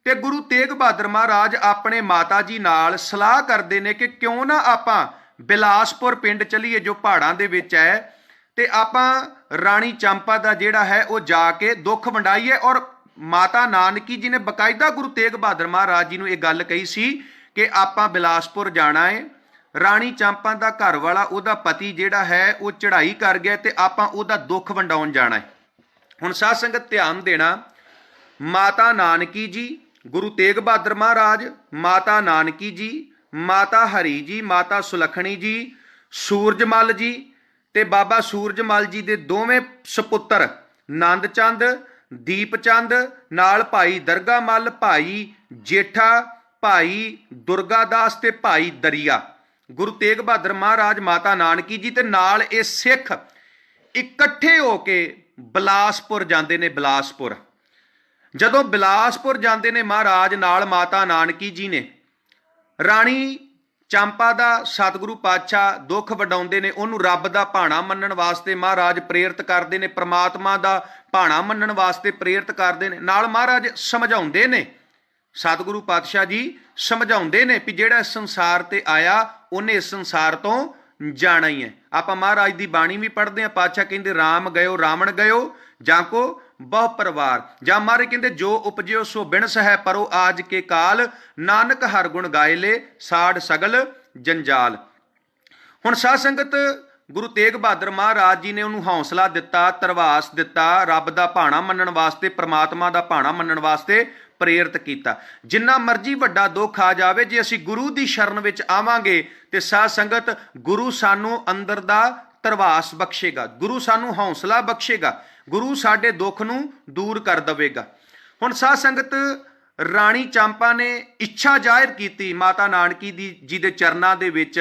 ਤੇ ਗੁਰੂ ਤੇਗ ਬਹਾਦਰ ਮਹਾਰਾਜ ਆਪਣੇ ਮਾਤਾ ਜੀ ਨਾਲ ਸਲਾਹ ਕਰਦੇ ਨੇ ਕਿ ਕਿਉਂ ਨਾ ਆਪਾਂ ਬਿਲਾਸਪੁਰ ਪਿੰਡ ਚਲੀਏ ਜੋ ਪਹਾੜਾਂ ਦੇ ਵਿੱਚ ਹੈ, ਤੇ ਆਪਾਂ ਰਾਣੀ ਚੰਪਾ ਦਾ ਜਿਹੜਾ ਹੈ ਉਹ ਜਾ ਕੇ ਦੁੱਖ ਵੰਡਾਈਏ। ਔਰ ਮਾਤਾ ਨਾਨਕੀ ਜੀ ਨੇ ਬਕਾਇਦਾ ਗੁਰੂ ਤੇਗ ਬਹਾਦਰ ਮਹਾਰਾਜ ਜੀ ਨੂੰ ਇਹ ਗੱਲ ਕਹੀ ਸੀ ਕਿ ਆਪਾਂ ਬਿਲਾਸਪੁਰ ਜਾਣਾ ਹੈ, ਰਾਣੀ ਚੰਪਾ ਦਾ ਘਰ ਵਾਲਾ ਉਹਦਾ ਪਤੀ ਜਿਹੜਾ ਹੈ ਉਹ ਚੜ੍ਹਾਈ ਕਰ ਗਿਆ ਤੇ ਆਪਾਂ ਉਹਦਾ ਦੁੱਖ ਵੰਡਾਉਣ ਜਾਣਾ ਹੈ। ਹੁਣ ਸਾਧ ਸੰਗਤ ਧਿਆਨ ਦੇਣਾ, ਮਾਤਾ ਨਾਨਕੀ ਜੀ, ਗੁਰੂ ਤੇਗ ਬਹਾਦਰ ਮਹਾਰਾਜ, ਮਾਤਾ ਨਾਨਕੀ ਜੀ, ਮਾਤਾ ਹਰੀ ਜੀ, ਮਾਤਾ ਸੁਲੱਖਣੀ ਜੀ, ਸੂਰਜਮਲ ਜੀ ਤੇ ਬਾਬਾ ਸੂਰਜਮਲ ਜੀ ਦੇ ਦੋਵੇਂ ਸਪੁੱਤਰ ਨੰਦ ਚੰਦ, ਦੀਪ ਚੰਦ, ਨਾਲ ਭਾਈ ਦਰਗਾ ਮੱਲ, ਭਾਈ ਜੇਠਾ, ਭਾਈ ਦੁਰਗਾ ਦਾਸ ਤੇ ਭਾਈ ਦਰਿਆ, ਗੁਰੂ ਤੇਗ ਬਹਾਦਰ ਮਹਾਰਾਜ, ਮਾਤਾ ਨਾਨਕੀ ਜੀ ਤੇ ਨਾਲ ਇਹ ਸਿੱਖ ਇਕੱਠੇ ਹੋ ਕੇ ਬਿਲਾਸਪੁਰ ਜਾਂਦੇ ਨੇ। ਬਿਲਾਸਪੁਰ ਜਦੋਂ ਬਿਲਾਸਪੁਰ ਜਾਂਦੇ ਨੇ ਮਹਾਰਾਜ ਨਾਲ ਮਾਤਾ ਨਾਨਕੀ ਜੀ ਨੇ, ਰਾਣੀ ਚੰਪਾ ਦਾ ਸਤਿਗੁਰੂ ਪਾਤਸ਼ਾਹ ਦੁੱਖ ਵੰਡਾਉਂਦੇ ਨੇ, ਉਹਨੂੰ ਰੱਬ ਦਾ ਭਾਣਾ ਮੰਨਣ ਵਾਸਤੇ ਮਹਾਰਾਜ ਪ੍ਰੇਰਿਤ ਕਰਦੇ ਨੇ, ਪ੍ਰਮਾਤਮਾ ਦਾ ਭਾਣਾ ਮੰਨਣ ਵਾਸਤੇ ਪ੍ਰੇਰਿਤ ਕਰਦੇ ਨੇ। ਨਾਲ ਮਹਾਰਾਜ ਸਮਝਾਉਂਦੇ ਨੇ, ਸਤਿਗੁਰੂ ਪਾਤਸ਼ਾਹ ਜੀ ਸਮਝਾਉਂਦੇ ਨੇ ਵੀ ਜਿਹੜਾ ਇਸ ਸੰਸਾਰ ਤੇ ਆਇਆ ਉਹਨੇ ਇਸ ਸੰਸਾਰ ਤੋਂ ਜਾਣਾ ਹੀ ਹੈ। ਆਪਾਂ ਮਹਾਰਾਜ ਦੀ ਬਾਣੀ ਵੀ ਪੜ੍ਹਦੇ ਹਾਂ, ਪਾਤਸ਼ਾਹ ਕਹਿੰਦੇ ਰਾਮ ਗਇਓ ਰਾਵਣ ਗਇਓ ਜਾਂ ਕੋ ਬਹੁ ਪਰਿਵਾਰ, ਜਾਂ ਮਹਾਰਾਜ ਕਹਿੰਦੇ ਜੋ ਉਪਜਿਓ ਸੋ ਬਿਨਸ ਹੈ ਪਰੋ ਆਜ ਕੇ ਕਾਲ, ਨਾਨਕ ਹਰ ਗੁਣ ਗਾਏ ਲੈ ਸਾੜ ਸਗਲ ਜੰਜਾਲ। ਹੁਣ ਸਾਧ ਸੰਗਤ ਗੁਰੂ ਤੇਗ ਬਹਾਦਰ ਮਹਾਰਾਜ ਜੀ ਨੇ ਉਹਨੂੰ ਹੌਸਲਾ ਦਿੱਤਾ, ਧਰਵਾਸ ਦਿੱਤਾ, ਰੱਬ ਦਾ ਭਾਣਾ ਮੰਨਣ ਵਾਸਤੇ, ਪ੍ਰਮਾਤਮਾ ਦਾ ਭਾਣਾ ਮੰਨਣ ਵਾਸਤੇ ਪ੍ਰੇਰਿਤ ਕੀਤਾ। ਜਿੰਨਾ ਮਰਜੀ ਵੱਡਾ ਦੁੱਖ ਆ ਜਾਵੇ, ਜੇ ਅਸੀਂ ਗੁਰੂ ਦੀ ਸ਼ਰਨ ਵਿੱਚ ਆਵਾਂਗੇ ਤੇ ਸਾਧ ਸੰਗਤ ਗੁਰੂ ਸਾਨੂੰ ਅੰਦਰ ਦਾ ਧਰਵਾਸ ਬਖਸ਼ੇਗਾ, ਗੁਰੂ ਸਾਨੂੰ ਹੌਸਲਾ ਬਖਸ਼ੇਗਾ, ਗੁਰੂ ਸਾਡੇ ਦੁੱਖ ਨੂੰ ਦੂਰ ਕਰ ਦੇਵੇਗਾ। ਹੁਣ ਸਾਧ ਸੰਗਤ ਰਾਣੀ ਚੰਪਾ ਨੇ ਇੱਛਾ ਜ਼ਾਹਿਰ ਕੀਤੀ ਮਾਤਾ ਨਾਨਕੀ ਜੀ ਦੇ ਚਰਨਾਂ ਦੇ ਵਿੱਚ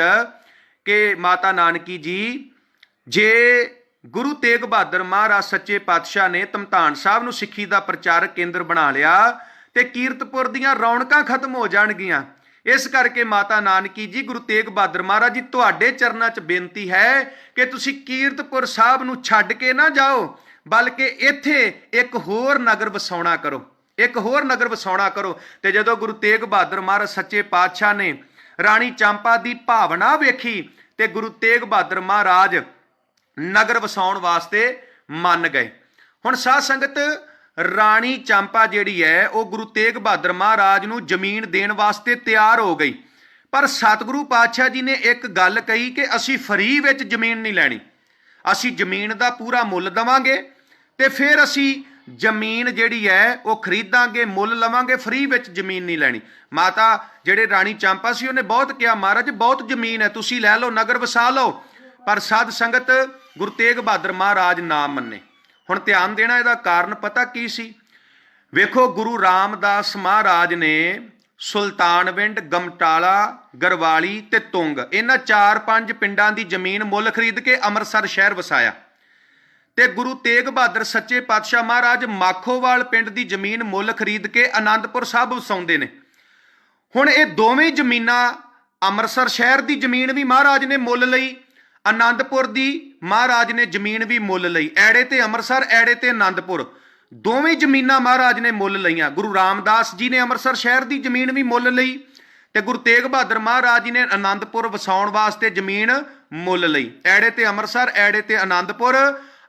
ਕਿ ਮਾਤਾ ਨਾਨਕੀ ਜੀ, ਜੇ ਗੁਰੂ ਤੇਗ ਬਹਾਦਰ ਮਹਾਰਾਜ ਸੱਚੇ ਪਾਤਸ਼ਾਹ ਨੇ ਧਮਧਾਨ ਸਾਹਿਬ ਨੂੰ ਸਿੱਖੀ ਦਾ ਪ੍ਰਚਾਰਕ ਕੇਂਦਰ ਬਣਾ ਲਿਆ ਤੇ ਕੀਰਤਪੁਰ ਦੀਆਂ ਰੌਣਕਾਂ ਖਤਮ ਹੋ ਜਾਣਗੀਆਂ। ਇਸ ਕਰਕੇ ਮਾਤਾ ਨਾਨਕੀ ਜੀ, ਗੁਰੂ ਤੇਗ ਬਹਾਦਰ ਮਹਾਰਾਜ ਜੀ, ਤੁਹਾਡੇ ਚਰਨਾਂ 'ਚ ਬੇਨਤੀ ਹੈ ਕਿ ਤੁਸੀਂ ਕੀਰਤਪੁਰ ਸਾਹਿਬ ਨੂੰ ਛੱਡ ਕੇ ਨਾ ਜਾਓ, ਬਲਕਿ ਇੱਥੇ ਇੱਕ ਹੋਰ ਨਗਰ ਵਸਾਉਣਾ ਕਰੋ, ਇੱਕ ਹੋਰ ਨਗਰ ਵਸਾਉਣਾ ਕਰੋ। ਤੇ ਜਦੋਂ ਗੁਰੂ ਤੇਗ ਬਹਾਦਰ ਮਹਾਰਾਜ ਸੱਚੇ ਪਾਤਸ਼ਾਹ ਨੇ ਰਾਣੀ ਚੰਪਾ ਦੀ ਭਾਵਨਾ ਵੇਖੀ ਤੇ ਗੁਰੂ ਤੇਗ ਬਹਾਦਰ ਮਹਾਰਾਜ ਨਗਰ ਵਸਾਉਣ ਵਾਸਤੇ ਮੰਨ ਗਏ। ਹੁਣ ਸਾਧ ਸੰਗਤ ਰਾਣੀ ਚੰਪਾ ਜਿਹੜੀ ਹੈ ਉਹ ਗੁਰੂ ਤੇਗ ਬਹਾਦਰ ਮਹਾਰਾਜ ਨੂੰ ਜ਼ਮੀਨ ਦੇਣ ਵਾਸਤੇ ਤਿਆਰ ਹੋ ਗਈ, ਪਰ ਸਤਿਗੁਰੂ ਪਾਤਸ਼ਾਹ ਜੀ ਨੇ ਇੱਕ ਗੱਲ ਕਹੀ ਕਿ ਅਸੀਂ ਫਰੀ ਵਿੱਚ ਜ਼ਮੀਨ ਨਹੀਂ ਲੈਣੀ, ਅਸੀਂ ਜ਼ਮੀਨ ਦਾ ਪੂਰਾ ਮੁੱਲ ਦੇਵਾਂਗੇ ਤੇ ਫਿਰ ਅਸੀਂ ਜ਼ਮੀਨ ਜਿਹੜੀ ਹੈ ਉਹ ਖਰੀਦਾਂਗੇ, ਮੁੱਲ ਲਵਾਂਗੇ, ਫਰੀ ਵਿੱਚ ਜ਼ਮੀਨ ਨਹੀਂ ਲੈਣੀ। ਮਾਤਾ ਜਿਹੜੇ ਰਾਣੀ ਚੰਪਾ ਸੀ ਉਹਨੇ ਬਹੁਤ ਕਿਹਾ, ਮਹਾਰਾਜ ਬਹੁਤ ਜ਼ਮੀਨ ਹੈ, ਤੁਸੀਂ ਲੈ ਲਓ, ਨਗਰ ਵਸਾ ਲਓ, ਪਰ ਸਾਧ ਸੰਗਤ ਗੁਰੂ ਤੇਗ ਬਹਾਦਰ ਮਹਾਰਾਜ ਨਾ ਮੰਨੇ। ਹੁਣ ਧਿਆਨ ਦੇਣਾ, ਇਹਦਾ ਕਾਰਨ ਪਤਾ ਕੀ ਸੀ? ਵੇਖੋ, ਗੁਰੂ ਰਾਮਦਾਸ ਮਹਾਰਾਜ ਨੇ ਸੁਲਤਾਨਵਿੰਡ, ਗਮਟਾਲਾ, ਗਰਵਾਲੀ ਤੇ ਤੁੰਗ, ਇਹਨਾਂ 4-5 ਪਿੰਡਾਂ ਦੀ ਜ਼ਮੀਨ ਮੁੱਲ ਖਰੀਦ ਕੇ ਅੰਮ੍ਰਿਤਸਰ ਸ਼ਹਿਰ ਵਸਾਇਆ, ਤੇ ਗੁਰੂ ਤੇਗ ਬਹਾਦਰ ਸੱਚੇ ਪਾਤਸ਼ਾਹ ਮਹਾਰਾਜ ਮਾਖੋਵਾਲ ਪਿੰਡ ਦੀ ਜ਼ਮੀਨ ਮੁੱਲ ਖਰੀਦ ਕੇ ਆਨੰਦਪੁਰ ਸਾਹਿਬ ਵਸਾਉਂਦੇ ਨੇ। ਹੁਣ ਇਹ ਦੋਵੇਂ ਜ਼ਮੀਨਾਂ, ਅੰਮ੍ਰਿਤਸਰ ਸ਼ਹਿਰ ਦੀ ਜ਼ਮੀਨ ਵੀ ਮਹਾਰਾਜ ਨੇ ਮੁੱਲ ਲਈ, ਆਨੰਦਪੁਰ ਦੀ ਮਹਾਰਾਜ ਨੇ ਜ਼ਮੀਨ ਵੀ ਮੁੱਲ ਲਈ, ਐੜੇ ਤੇ ਅੰਮ੍ਰਿਤਸਰ, ਐੜੇ ਤੇ ਆਨੰਦਪੁਰ, ਦੋਵੇਂ ਜ਼ਮੀਨਾਂ ਮਹਾਰਾਜ ਨੇ ਮੁੱਲ ਲਈਆਂ। ਗੁਰੂ ਰਾਮਦਾਸ ਜੀ ਨੇ ਅੰਮ੍ਰਿਤਸਰ ਸ਼ਹਿਰ ਦੀ ਜ਼ਮੀਨ ਵੀ ਮੁੱਲ ਲਈ ਤੇ ਗੁਰੂ ਤੇਗ ਬਹਾਦਰ ਮਹਾਰਾਜ ਜੀ ਨੇ ਆਨੰਦਪੁਰ ਵਸਾਉਣ ਵਾਸਤੇ ਜ਼ਮੀਨ ਮੁੱਲ ਲਈ। ਐੜੇ ਤੇ ਅੰਮ੍ਰਿਤਸਰ, ਐੜੇ ਤੇ ਆਨੰਦਪੁਰ।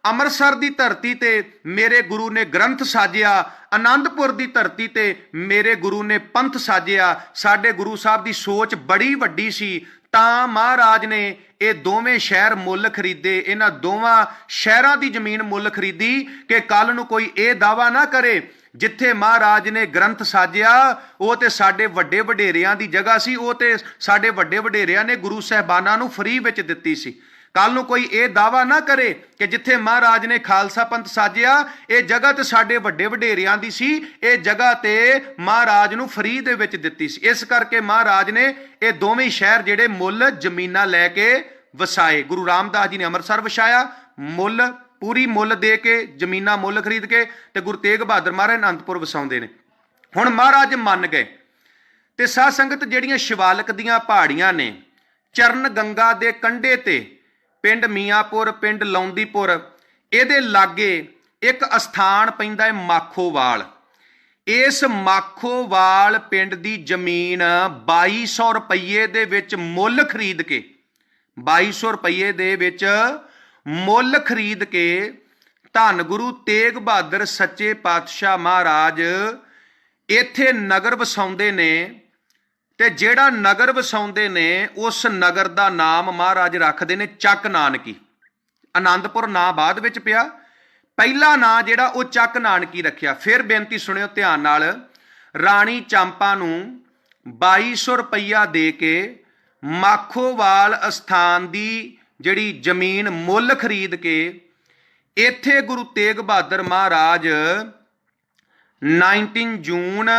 ਅੰਮ੍ਰਿਤਸਰ ਦੀ ਧਰਤੀ ਤੇ ਮੇਰੇ ਗੁਰੂ ਨੇ ਗ੍ਰੰਥ ਸਾਜਿਆ, ਆਨੰਦਪੁਰ ਦੀ ਧਰਤੀ ਤੇ ਮੇਰੇ ਗੁਰੂ ਨੇ ਪੰਥ ਸਾਜਿਆ। ਸਾਡੇ ਗੁਰੂ ਸਾਹਿਬ ਦੀ ਸੋਚ ਬੜੀ ਵੱਡੀ ਸੀ, ਤਾਂ ਮਹਾਰਾਜ ਨੇ ਇਹ ਦੋਵੇਂ ਸ਼ਹਿਰ ਮੁੱਲ ਖਰੀਦੇ। ਇਹਨਾਂ ਦੋਵਾਂ ਸ਼ਹਿਰਾਂ ਦੀ ਜ਼ਮੀਨ ਮੁੱਲ ਖਰੀਦੀ ਕਿ ਕੱਲ ਨੂੰ ਕੋਈ ਇਹ ਦਾਵਾ ਨਾ ਕਰੇ ਜਿੱਥੇ ਮਹਾਰਾਜ ਨੇ ਗ੍ਰੰਥ ਸਾਜਿਆ ਉਹ ਤੇ ਸਾਡੇ ਵੱਡੇ ਵਡੇਰਿਆਂ ਦੀ ਜਗ੍ਹਾ ਸੀ, ਉਹ ਤੇ ਸਾਡੇ ਵੱਡੇ ਵਡੇਰਿਆਂ ਨੇ ਗੁਰੂ ਸਾਹਿਬਾਨਾਂ ਨੂੰ ਫਰੀ ਵਿੱਚ ਦਿੱਤੀ ਸੀ। ਕੱਲ ਨੂੰ ਕੋਈ ਇਹ ਦਾਵਾ ਨਾ ਕਰੇ ਕਿ ਜਿੱਥੇ ਮਹਾਰਾਜ ਨੇ ਖਾਲਸਾ ਪੰਥ ਸਾਜਿਆ ਇਹ ਜਗ੍ਹਾ ਤੇ ਸਾਡੇ ਵੱਡੇ ਵਡੇਰਿਆਂ ਦੀ ਸੀ, ਇਹ ਜਗ੍ਹਾ ਤੇ ਮਹਾਰਾਜ ਨੂੰ ਫਰੀ ਦੇ ਵਿੱਚ ਦਿੱਤੀ ਸੀ। ਇਸ ਕਰਕੇ ਮਹਾਰਾਜ ਨੇ ਇਹ ਦੋਵੇਂ ਸ਼ਹਿਰ ਜਿਹੜੇ ਮੁੱਲ ਜ਼ਮੀਨਾਂ ਲੈ ਕੇ ਵਸਾਏ। ਗੁਰੂ ਰਾਮਦਾਸ ਜੀ ਨੇ ਅੰਮ੍ਰਿਤਸਰ ਵਸਾਇਆ ਮੁੱਲ, ਪੂਰੀ ਮੁੱਲ ਦੇ ਕੇ, ਜ਼ਮੀਨਾਂ ਮੁੱਲ ਖਰੀਦ ਕੇ, ਤੇ ਗੁਰੂ ਤੇਗ ਬਹਾਦਰ ਮਹਾਰਾਜ ਅਨੰਦਪੁਰ ਵਸਾਉਂਦੇ ਨੇ। ਹੁਣ ਮਹਾਰਾਜ ਮੰਨ ਗਏ ਤੇ ਸਾਧ ਸੰਗਤ ਜਿਹੜੀਆਂ ਸ਼ਿਵਾਲਕ ਦੀਆਂ ਪਹਾੜੀਆਂ ਨੇ, ਚਰਨ ਗੰਗਾ ਦੇ ਕੰਢੇ ਤੇ ਪਿੰਡ ਮੀਆਂਪੁਰ, ਪਿੰਡ ਲੌਂਦੀਪੁਰ, ਇਹਦੇ ਲਾਗੇ ਇੱਕ ਅਸਥਾਨ ਪੈਂਦਾ ਹੈ ਮਾਖੋਵਾਲ। ਇਸ ਮਾਖੋਵਾਲ ਪਿੰਡ ਦੀ ਜ਼ਮੀਨ 2200 ਰੁਪਏ ਦੇ ਵਿੱਚ ਮੁੱਲ ਖਰੀਦ ਕੇ, 2200 ਰੁਪਏ ਦੇ ਵਿੱਚ ਮੁੱਲ ਖਰੀਦ ਕੇ ਧੰਨ ਗੁਰੂ ਤੇਗ ਬਹਾਦਰ ਸੱਚੇ ਪਾਤਸ਼ਾਹ ਮਹਾਰਾਜ ਇੱਥੇ ਨਗਰ ਵਸਾਉਂਦੇ ਨੇ। ਤੇ ਜਿਹੜਾ ਨਗਰ ਵਸਾਉਂਦੇ ਨੇ ਉਸ ਨਗਰ ਦਾ ਨਾਮ ਮਹਾਰਾਜ ਰੱਖਦੇ ਨੇ ਚੱਕ ਨਾਨਕੀ। ਆਨੰਦਪੁਰ ਨਾਂ ਬਾਅਦ ਵਿੱਚ ਪਿਆ, ਪਹਿਲਾ ਨਾਂ ਜਿਹੜਾ ਉਹ ਚੱਕ ਨਾਨਕੀ ਰੱਖਿਆ। ਫਿਰ ਬੇਨਤੀ ਸੁਣਿਓ ਧਿਆਨ ਨਾਲ, ਰਾਣੀ ਚੰਪਾ ਨੂੰ 2200 ਰੁਪਈਆ ਦੇ ਕੇ ਮਾਖੋਵਾਲ ਅਸਥਾਨ ਦੀ ਜਿਹੜੀ ਜ਼ਮੀਨ ਮੁੱਲ ਖਰੀਦ ਕੇ ਇੱਥੇ ਗੁਰੂ ਤੇਗ ਬਹਾਦਰ ਮਹਾਰਾਜ 19 ਜੂਨ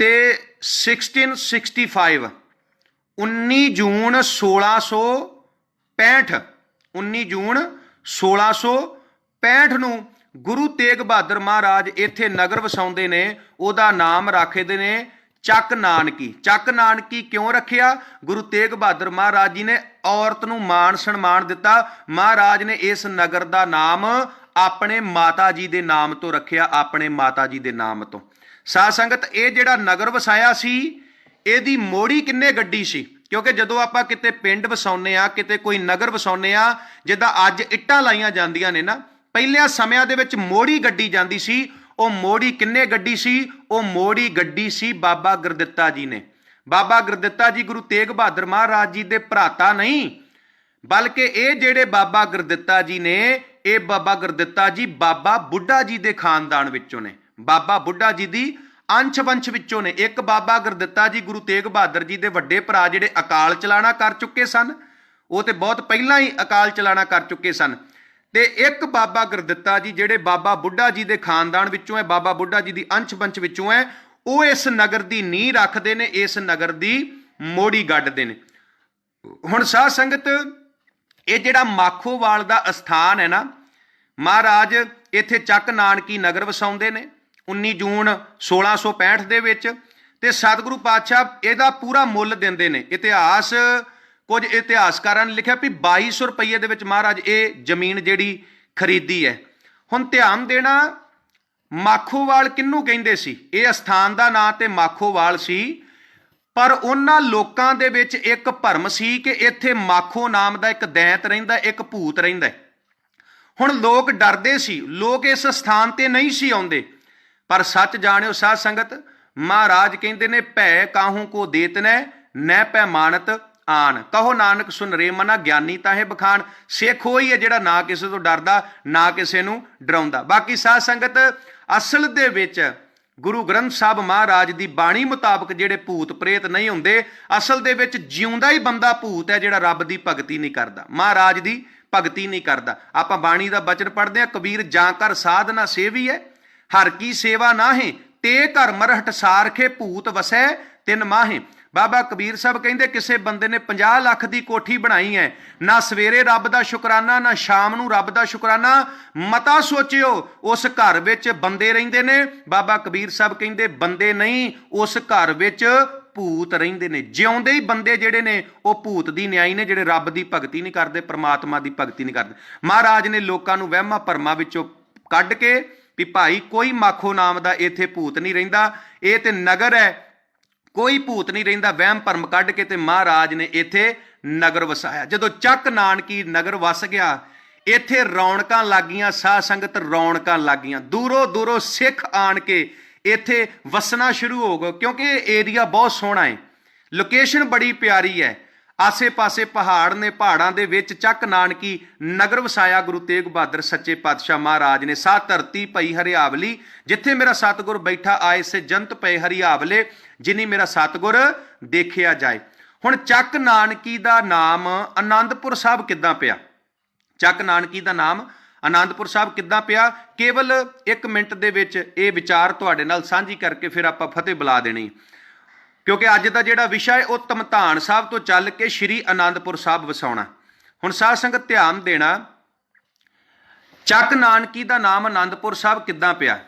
ਤੇ 1665 19 ਜੂਨ 1665 19 ਜੂਨ 1665 ਨੂੰ ਗੁਰੂ ਤੇਗ ਬਹਾਦਰ ਮਹਾਰਾਜ ਇੱਥੇ ਨਗਰ ਵਸਾਉਂਦੇ ਨੇ। ਉਹਦਾ ਨਾਮ ਰੱਖਦੇ ਨੇ ਚੱਕ ਨਾਨਕੀ। ਚੱਕ ਨਾਨਕੀ ਕਿਉਂ ਰੱਖਿਆ? ਗੁਰੂ ਤੇਗ ਬਹਾਦਰ ਮਹਾਰਾਜ ਜੀ ਨੇ ਔਰਤ ਨੂੰ ਮਾਣ ਸਨਮਾਨ ਦਿੱਤਾ। ਮਹਾਰਾਜ ਨੇ ਇਸ ਨਗਰ ਦਾ ਨਾਮ ਆਪਣੇ ਮਾਤਾ ਜੀ ਦੇ ਨਾਮ ਤੋਂ ਰੱਖਿਆ, ਆਪਣੇ ਮਾਤਾ ਜੀ ਦੇ ਨਾਮ ਤੋਂ। ਸਾਧ ਸੰਗਤ ਇਹ ਜਿਹੜਾ ਨਗਰ ਵਸਾਇਆ ਸੀ ਇਹਦੀ ਮੋੜੀ ਕਿੰਨੇ ਗੱਡੀ ਸੀ? ਕਿਉਂਕਿ ਜਦੋਂ ਆਪਾਂ ਕਿਤੇ ਪਿੰਡ ਵਸਾਉਂਦੇ ਆ, ਕਿਤੇ ਕੋਈ ਨਗਰ ਵਸਾਉਂਦੇ ਆ, ਜਿੱਦਾਂ ਅੱਜ ਇੱਟਾਂ ਲਾਈਆਂ ਜਾਂਦੀਆਂ ਨੇ ਨਾ, ਪਹਿਲਿਆਂ ਸਮਿਆਂ ਦੇ ਵਿੱਚ ਮੋੜੀ ਗੱਡੀ ਜਾਂਦੀ ਸੀ। ਉਹ ਮੋੜੀ ਕਿੰਨੇ ਗੱਡੀ ਸੀ? ਉਹ ਮੋੜੀ ਗੱਡੀ ਸੀ ਬਾਬਾ ਗੁਰਦਿੱਤਾ ਜੀ ਨੇ। ਬਾਬਾ ਗੁਰਦਿੱਤਾ ਜੀ ਗੁਰੂ ਤੇਗ ਬਹਾਦਰ ਮਹਾਰਾਜ ਜੀ ਦੇ ਭਰਾਤਾ ਨਹੀਂ, ਬਲਕਿ ਇਹ ਜਿਹੜੇ ਬਾਬਾ ਗੁਰਦਿੱਤਾ ਜੀ ਨੇ, ਇਹ ਬਾਬਾ ਗੁਰਦਿੱਤਾ ਜੀ ਬਾਬਾ ਬੁੱਢਾ ਜੀ ਦੇ ਖਾਨਦਾਨ ਵਿੱਚੋਂ ਨੇ, ਬਾਬਾ ਬੁੱਢਾ ਜੀ ਦੀ ਅੰਸ਼ ਵੰਸ਼ ਵਿੱਚੋਂ ਨੇ। ਇੱਕ ਬਾਬਾ ਗੁਰਦਿੱਤਾ ਜੀ ਗੁਰੂ ਤੇਗ ਬਹਾਦਰ ਜੀ ਦੇ ਵੱਡੇ ਭਰਾ ਜਿਹੜੇ ਅਕਾਲ ਚਲਾਣਾ ਕਰ ਚੁੱਕੇ ਸਨ, ਉਹ ਤੇ ਬਹੁਤ ਪਹਿਲਾਂ ਹੀ ਅਕਾਲ ਚਲਾਣਾ ਕਰ ਚੁੱਕੇ ਸਨ। ਤੇ ਇੱਕ ਬਾਬਾ ਗੁਰਦਿੱਤਾ ਜੀ ਜਿਹੜੇ ਬਾਬਾ ਬੁੱਢਾ ਜੀ ਦੇ ਖਾਨਦਾਨ ਵਿੱਚੋਂ ਹੈ, ਬਾਬਾ ਬੁੱਢਾ ਜੀ ਦੀ ਅੰਸ਼ ਵੰਸ਼ ਵਿੱਚੋਂ ਹੈ, ਉਹ ਇਸ ਨਗਰ ਦੀ ਨੀਂਹ ਰੱਖਦੇ ਨੇ, ਇਸ ਨਗਰ ਦੀ ਮੋੜੀ ਗੱਡਦੇ ਨੇ। ਹੁਣ ਸਾਧ ਸੰਗਤ ਇਹ ਜਿਹੜਾ ਮਾਖੋਵਾਲ ਦਾ ਅਸਥਾਨ ਹੈ ਨਾ, ਮਹਾਰਾਜ ਇੱਥੇ ਚੱਕ ਨਾਨਕੀ ਨਗਰ ਵਸਾਉਂਦੇ ਨੇ 19 ਜੂਨ 1665 ਦੇ ਵਿੱਚ। ਤੇ ਸਤਿਗੁਰੂ ਪਾਤਸ਼ਾਹ ਇਹਦਾ ਪੂਰਾ ਮੁੱਲ ਦਿੰਦੇ ਨੇ। ਇਤਿਹਾਸ, ਕੁਝ ਇਤਿਹਾਸਕਾਰਾਂ ਨੇ ਲਿਖਿਆ ਵੀ 2200 ਰੁਪਏ ਦੇ ਵਿੱਚ ਮਹਾਰਾਜ ਇਹ ਜ਼ਮੀਨ ਜਿਹੜੀ ਖਰੀਦੀ ਹੈ। ਹੁਣ ਧਿਆਨ ਦੇਣਾ, ਮਾਖੋਵਾਲ ਕਿਹਨੂੰ ਕਹਿੰਦੇ ਸੀ? ਇਹ ਅਸਥਾਨ ਦਾ ਨਾਂ ਤੇ ਮਾਖੋਵਾਲ ਸੀ, ਪਰ ਉਹਨਾਂ ਲੋਕਾਂ ਦੇ ਵਿੱਚ ਇੱਕ ਭਰਮ ਸੀ ਕਿ ਇੱਥੇ ਮਾਖੋ ਨਾਮ ਦਾ ਇੱਕ ਦੈਂਤ ਰਹਿੰਦਾ, ਇੱਕ ਭੂਤ ਰਹਿੰਦਾ। ਹੁਣ ਲੋਕ ਡਰਦੇ ਸੀ, ਲੋਕ ਇਸ ਸਥਾਨ ਤੇ ਨਹੀਂ ਸੀ ਆਉਂਦੇ। ਪਰ ਸੱਚ ਜਾਣਿਓ ਸਾਧ ਸੰਗਤ, ਮਹਾਰਾਜ ਕਹਿੰਦੇ ਨੇ ਭੈ ਕਾਹੂ ਕੋ ਦੇਤ ਨੈ, ਨੈ ਭੈ ਮਾਨਤ ਆਨ, ਕਹੋ ਨਾਨਕ ਸੁਨ ਰੇ ਮਨਾ, ਗਿਆਨੀ ਤਾਹੇ ਬਖਾਨ। ਸਿੱਖ ਉਹੀ ਹੈ ਜਿਹੜਾ ਨਾ ਕਿਸੇ ਤੋਂ ਡਰਦਾ, ਨਾ ਕਿਸੇ ਨੂੰ ਡਰਾਉਂਦਾ। ਬਾਕੀ ਸਾਧ ਸੰਗਤ ਅਸਲ ਦੇ ਵਿੱਚ ਗੁਰੂ ਗ੍ਰੰਥ ਸਾਹਿਬ ਮਹਾਰਾਜ ਦੀ ਬਾਣੀ ਮੁਤਾਬਕ ਜਿਹੜੇ ਭੂਤ ਪ੍ਰੇਤ ਨਹੀਂ ਹੁੰਦੇ, ਅਸਲ ਦੇ ਵਿੱਚ ਜਿਉਂਦਾ ਹੀ ਬੰਦਾ ਭੂਤ ਹੈ ਜਿਹੜਾ ਰੱਬ ਦੀ ਭਗਤੀ ਨਹੀਂ ਕਰਦਾ, ਮਹਾਰਾਜ ਦੀ ਭਗਤੀ ਨਹੀਂ ਕਰਦਾ। ਆਪਾਂ ਬਾਣੀ ਦਾ ਬਚਨ ਪੜ੍ਹਦੇ ਹਾਂ, ਕਬੀਰ ਜਾਂ ਕਰ ਸਾਧਨਾ ਸੇਵੀ ਹੈ, ਹਰ ਕੀ ਸੇਵਾ ਨਾਹੇ, ਤੇ ਘਰ ਮਰਹਟ ਸਾਰਖੇ, ਭੂਤ ਵਸੈ ਤਿੰਨ ਮਾਹੇ। ਬਾਬਾ ਕਬੀਰ ਸਾਹਿਬ ਕਹਿੰਦੇ ਕਿਸੇ ਬੰਦੇ ਨੇ 50 ਲੱਖ ਦੀ ਕੋਠੀ ਬਣਾਈ ਹੈ, ਨਾ ਸਵੇਰੇ ਰੱਬ ਦਾ ਸ਼ੁਕਰਾਨਾ, ਨਾ ਸ਼ਾਮ ਨੂੰ ਰੱਬ ਦਾ ਸ਼ੁਕਰਾਨਾ, ਮਤਾ ਸੋਚਿਓ ਉਸ ਘਰ ਵਿੱਚ ਬੰਦੇ ਰਹਿੰਦੇ ਨੇ। ਬਾਬਾ ਕਬੀਰ ਸਾਹਿਬ ਕਹਿੰਦੇ ਬੰਦੇ ਨਹੀਂ, ਉਸ ਘਰ ਵਿੱਚ ਭੂਤ ਰਹਿੰਦੇ ਨੇ। ਜਿਉਂਦੇ ਹੀ ਬੰਦੇ ਜਿਹੜੇ ਨੇ ਉਹ ਭੂਤ ਦੀ ਨਿਆਈ ਨੇ, ਜਿਹੜੇ ਰੱਬ ਦੀ ਭਗਤੀ ਨਹੀਂ ਕਰਦੇ, ਪ੍ਰਮਾਤਮਾ ਦੀ ਭਗਤੀ ਨਹੀਂ ਕਰਦੇ। ਮਹਾਰਾਜ ਨੇ ਲੋਕਾਂ ਨੂੰ ਵਹਿਮਾਂ ਭਰਮਾਂ ਵਿੱਚੋਂ ਕੱਢ ਕੇ ਵੀ ਭਾਈ ਕੋਈ ਮਾਖੋ ਨਾਮ ਦਾ ਇੱਥੇ ਭੂਤ ਨਹੀਂ ਰਹਿੰਦਾ, ਇਹ ਤੇ ਨਗਰ ਹੈ, ਕੋਈ ਭੂਤ ਨਹੀਂ ਰਹਿੰਦਾ। ਵਹਿਮ ਭਰਮ ਕੱਢ ਕੇ ਤੇ ਮਹਾਰਾਜ ਨੇ ਇੱਥੇ ਨਗਰ ਵਸਾਇਆ। ਜਦੋਂ ਚੱਕ ਨਾਨਕੀ ਨਗਰ ਵਸ ਗਿਆ, ਇੱਥੇ ਰੌਣਕਾਂ ਲੱਗੀਆਂ ਸਾਧ ਸੰਗਤ, ਰੌਣਕਾਂ ਲੱਗੀਆਂ। ਦੂਰੋਂ ਦੂਰੋਂ ਸਿੱਖ ਆਣ ਕੇ ਇੱਥੇ ਵਸਣਾ ਸ਼ੁਰੂ ਹੋ ਗਏ, ਕਿਉਂਕਿ ਇਹ ਏਰੀਆ ਬਹੁਤ ਸੋਹਣਾ ਹੈ। ਲੋਕੇਸ਼ਨ ਬੜੀ ਪਿਆਰੀ ਹੈ। ਆਸੇ ਪਾਸੇ ਪਹਾੜ ਨੇ, ਪਹਾੜਾਂ ਦੇ ਵਿੱਚ ਚੱਕ ਨਾਨਕੀ ਨਗਰ ਵਸਾਇਆ ਗੁਰੂ ਤੇਗ ਬਹਾਦਰ ਸੱਚੇ ਪਾਤਸ਼ਾਹ ਮਹਾਰਾਜ ਨੇ। ਸਾ ਧਰਤੀ ਪਈ ਹਰਿਆਵਲੀ, ਜਿੱਥੇ ਮੇਰਾ ਸਤਿਗੁਰ ਬੈਠਾ ਆਏ ਸੇ ਜੰਤ ਪਏ ਹਰਿਆਵਲੇ, ਜਿਨੀ ਮੇਰਾ ਸਤਿਗੁਰ ਦੇਖਿਆ ਜਾਏ। ਹੁਣ ਚੱਕ ਨਾਨਕੀ ਦਾ ਨਾਮ ਆਨੰਦਪੁਰ ਸਾਹਿਬ ਕਿੱਦਾਂ ਪਿਆ? ਚੱਕ ਨਾਨਕੀ ਦਾ ਨਾਮ ਆਨੰਦਪੁਰ ਸਾਹਿਬ ਕਿੱਦਾਂ ਪਿਆ? ਕੇਵਲ 1 ਮਿੰਟ ਦੇ ਵਿੱਚ ਇਹ ਵਿਚਾਰ ਤੁਹਾਡੇ ਨਾਲ ਸਾਂਝੀ ਕਰਕੇ ਫਿਰ ਆਪਾਂ ਫਤਿਹ ਬੁਲਾ ਦੇਣੀ, ਕਿਉਂਕਿ ਅੱਜ ਦਾ ਜਿਹੜਾ ਵਿਸ਼ਾ ਹੈ ਉਹ ਧਮਧਾਨ ਸਾਹਿਬ ਤੋਂ ਚੱਲ ਕੇ ਸ਼੍ਰੀ ਆਨੰਦਪੁਰ ਸਾਹਿਬ ਵਸਾਉਣਾ। ਹੁਣ ਸਾਧ ਸੰਗਤ ਧਿਆਨ ਦੇਣਾ, ਚੱਕ ਨਾਨਕੀ ਦਾ ਨਾਮ ਆਨੰਦਪੁਰ ਸਾਹਿਬ ਕਿੱਦਾਂ ਪਿਆ?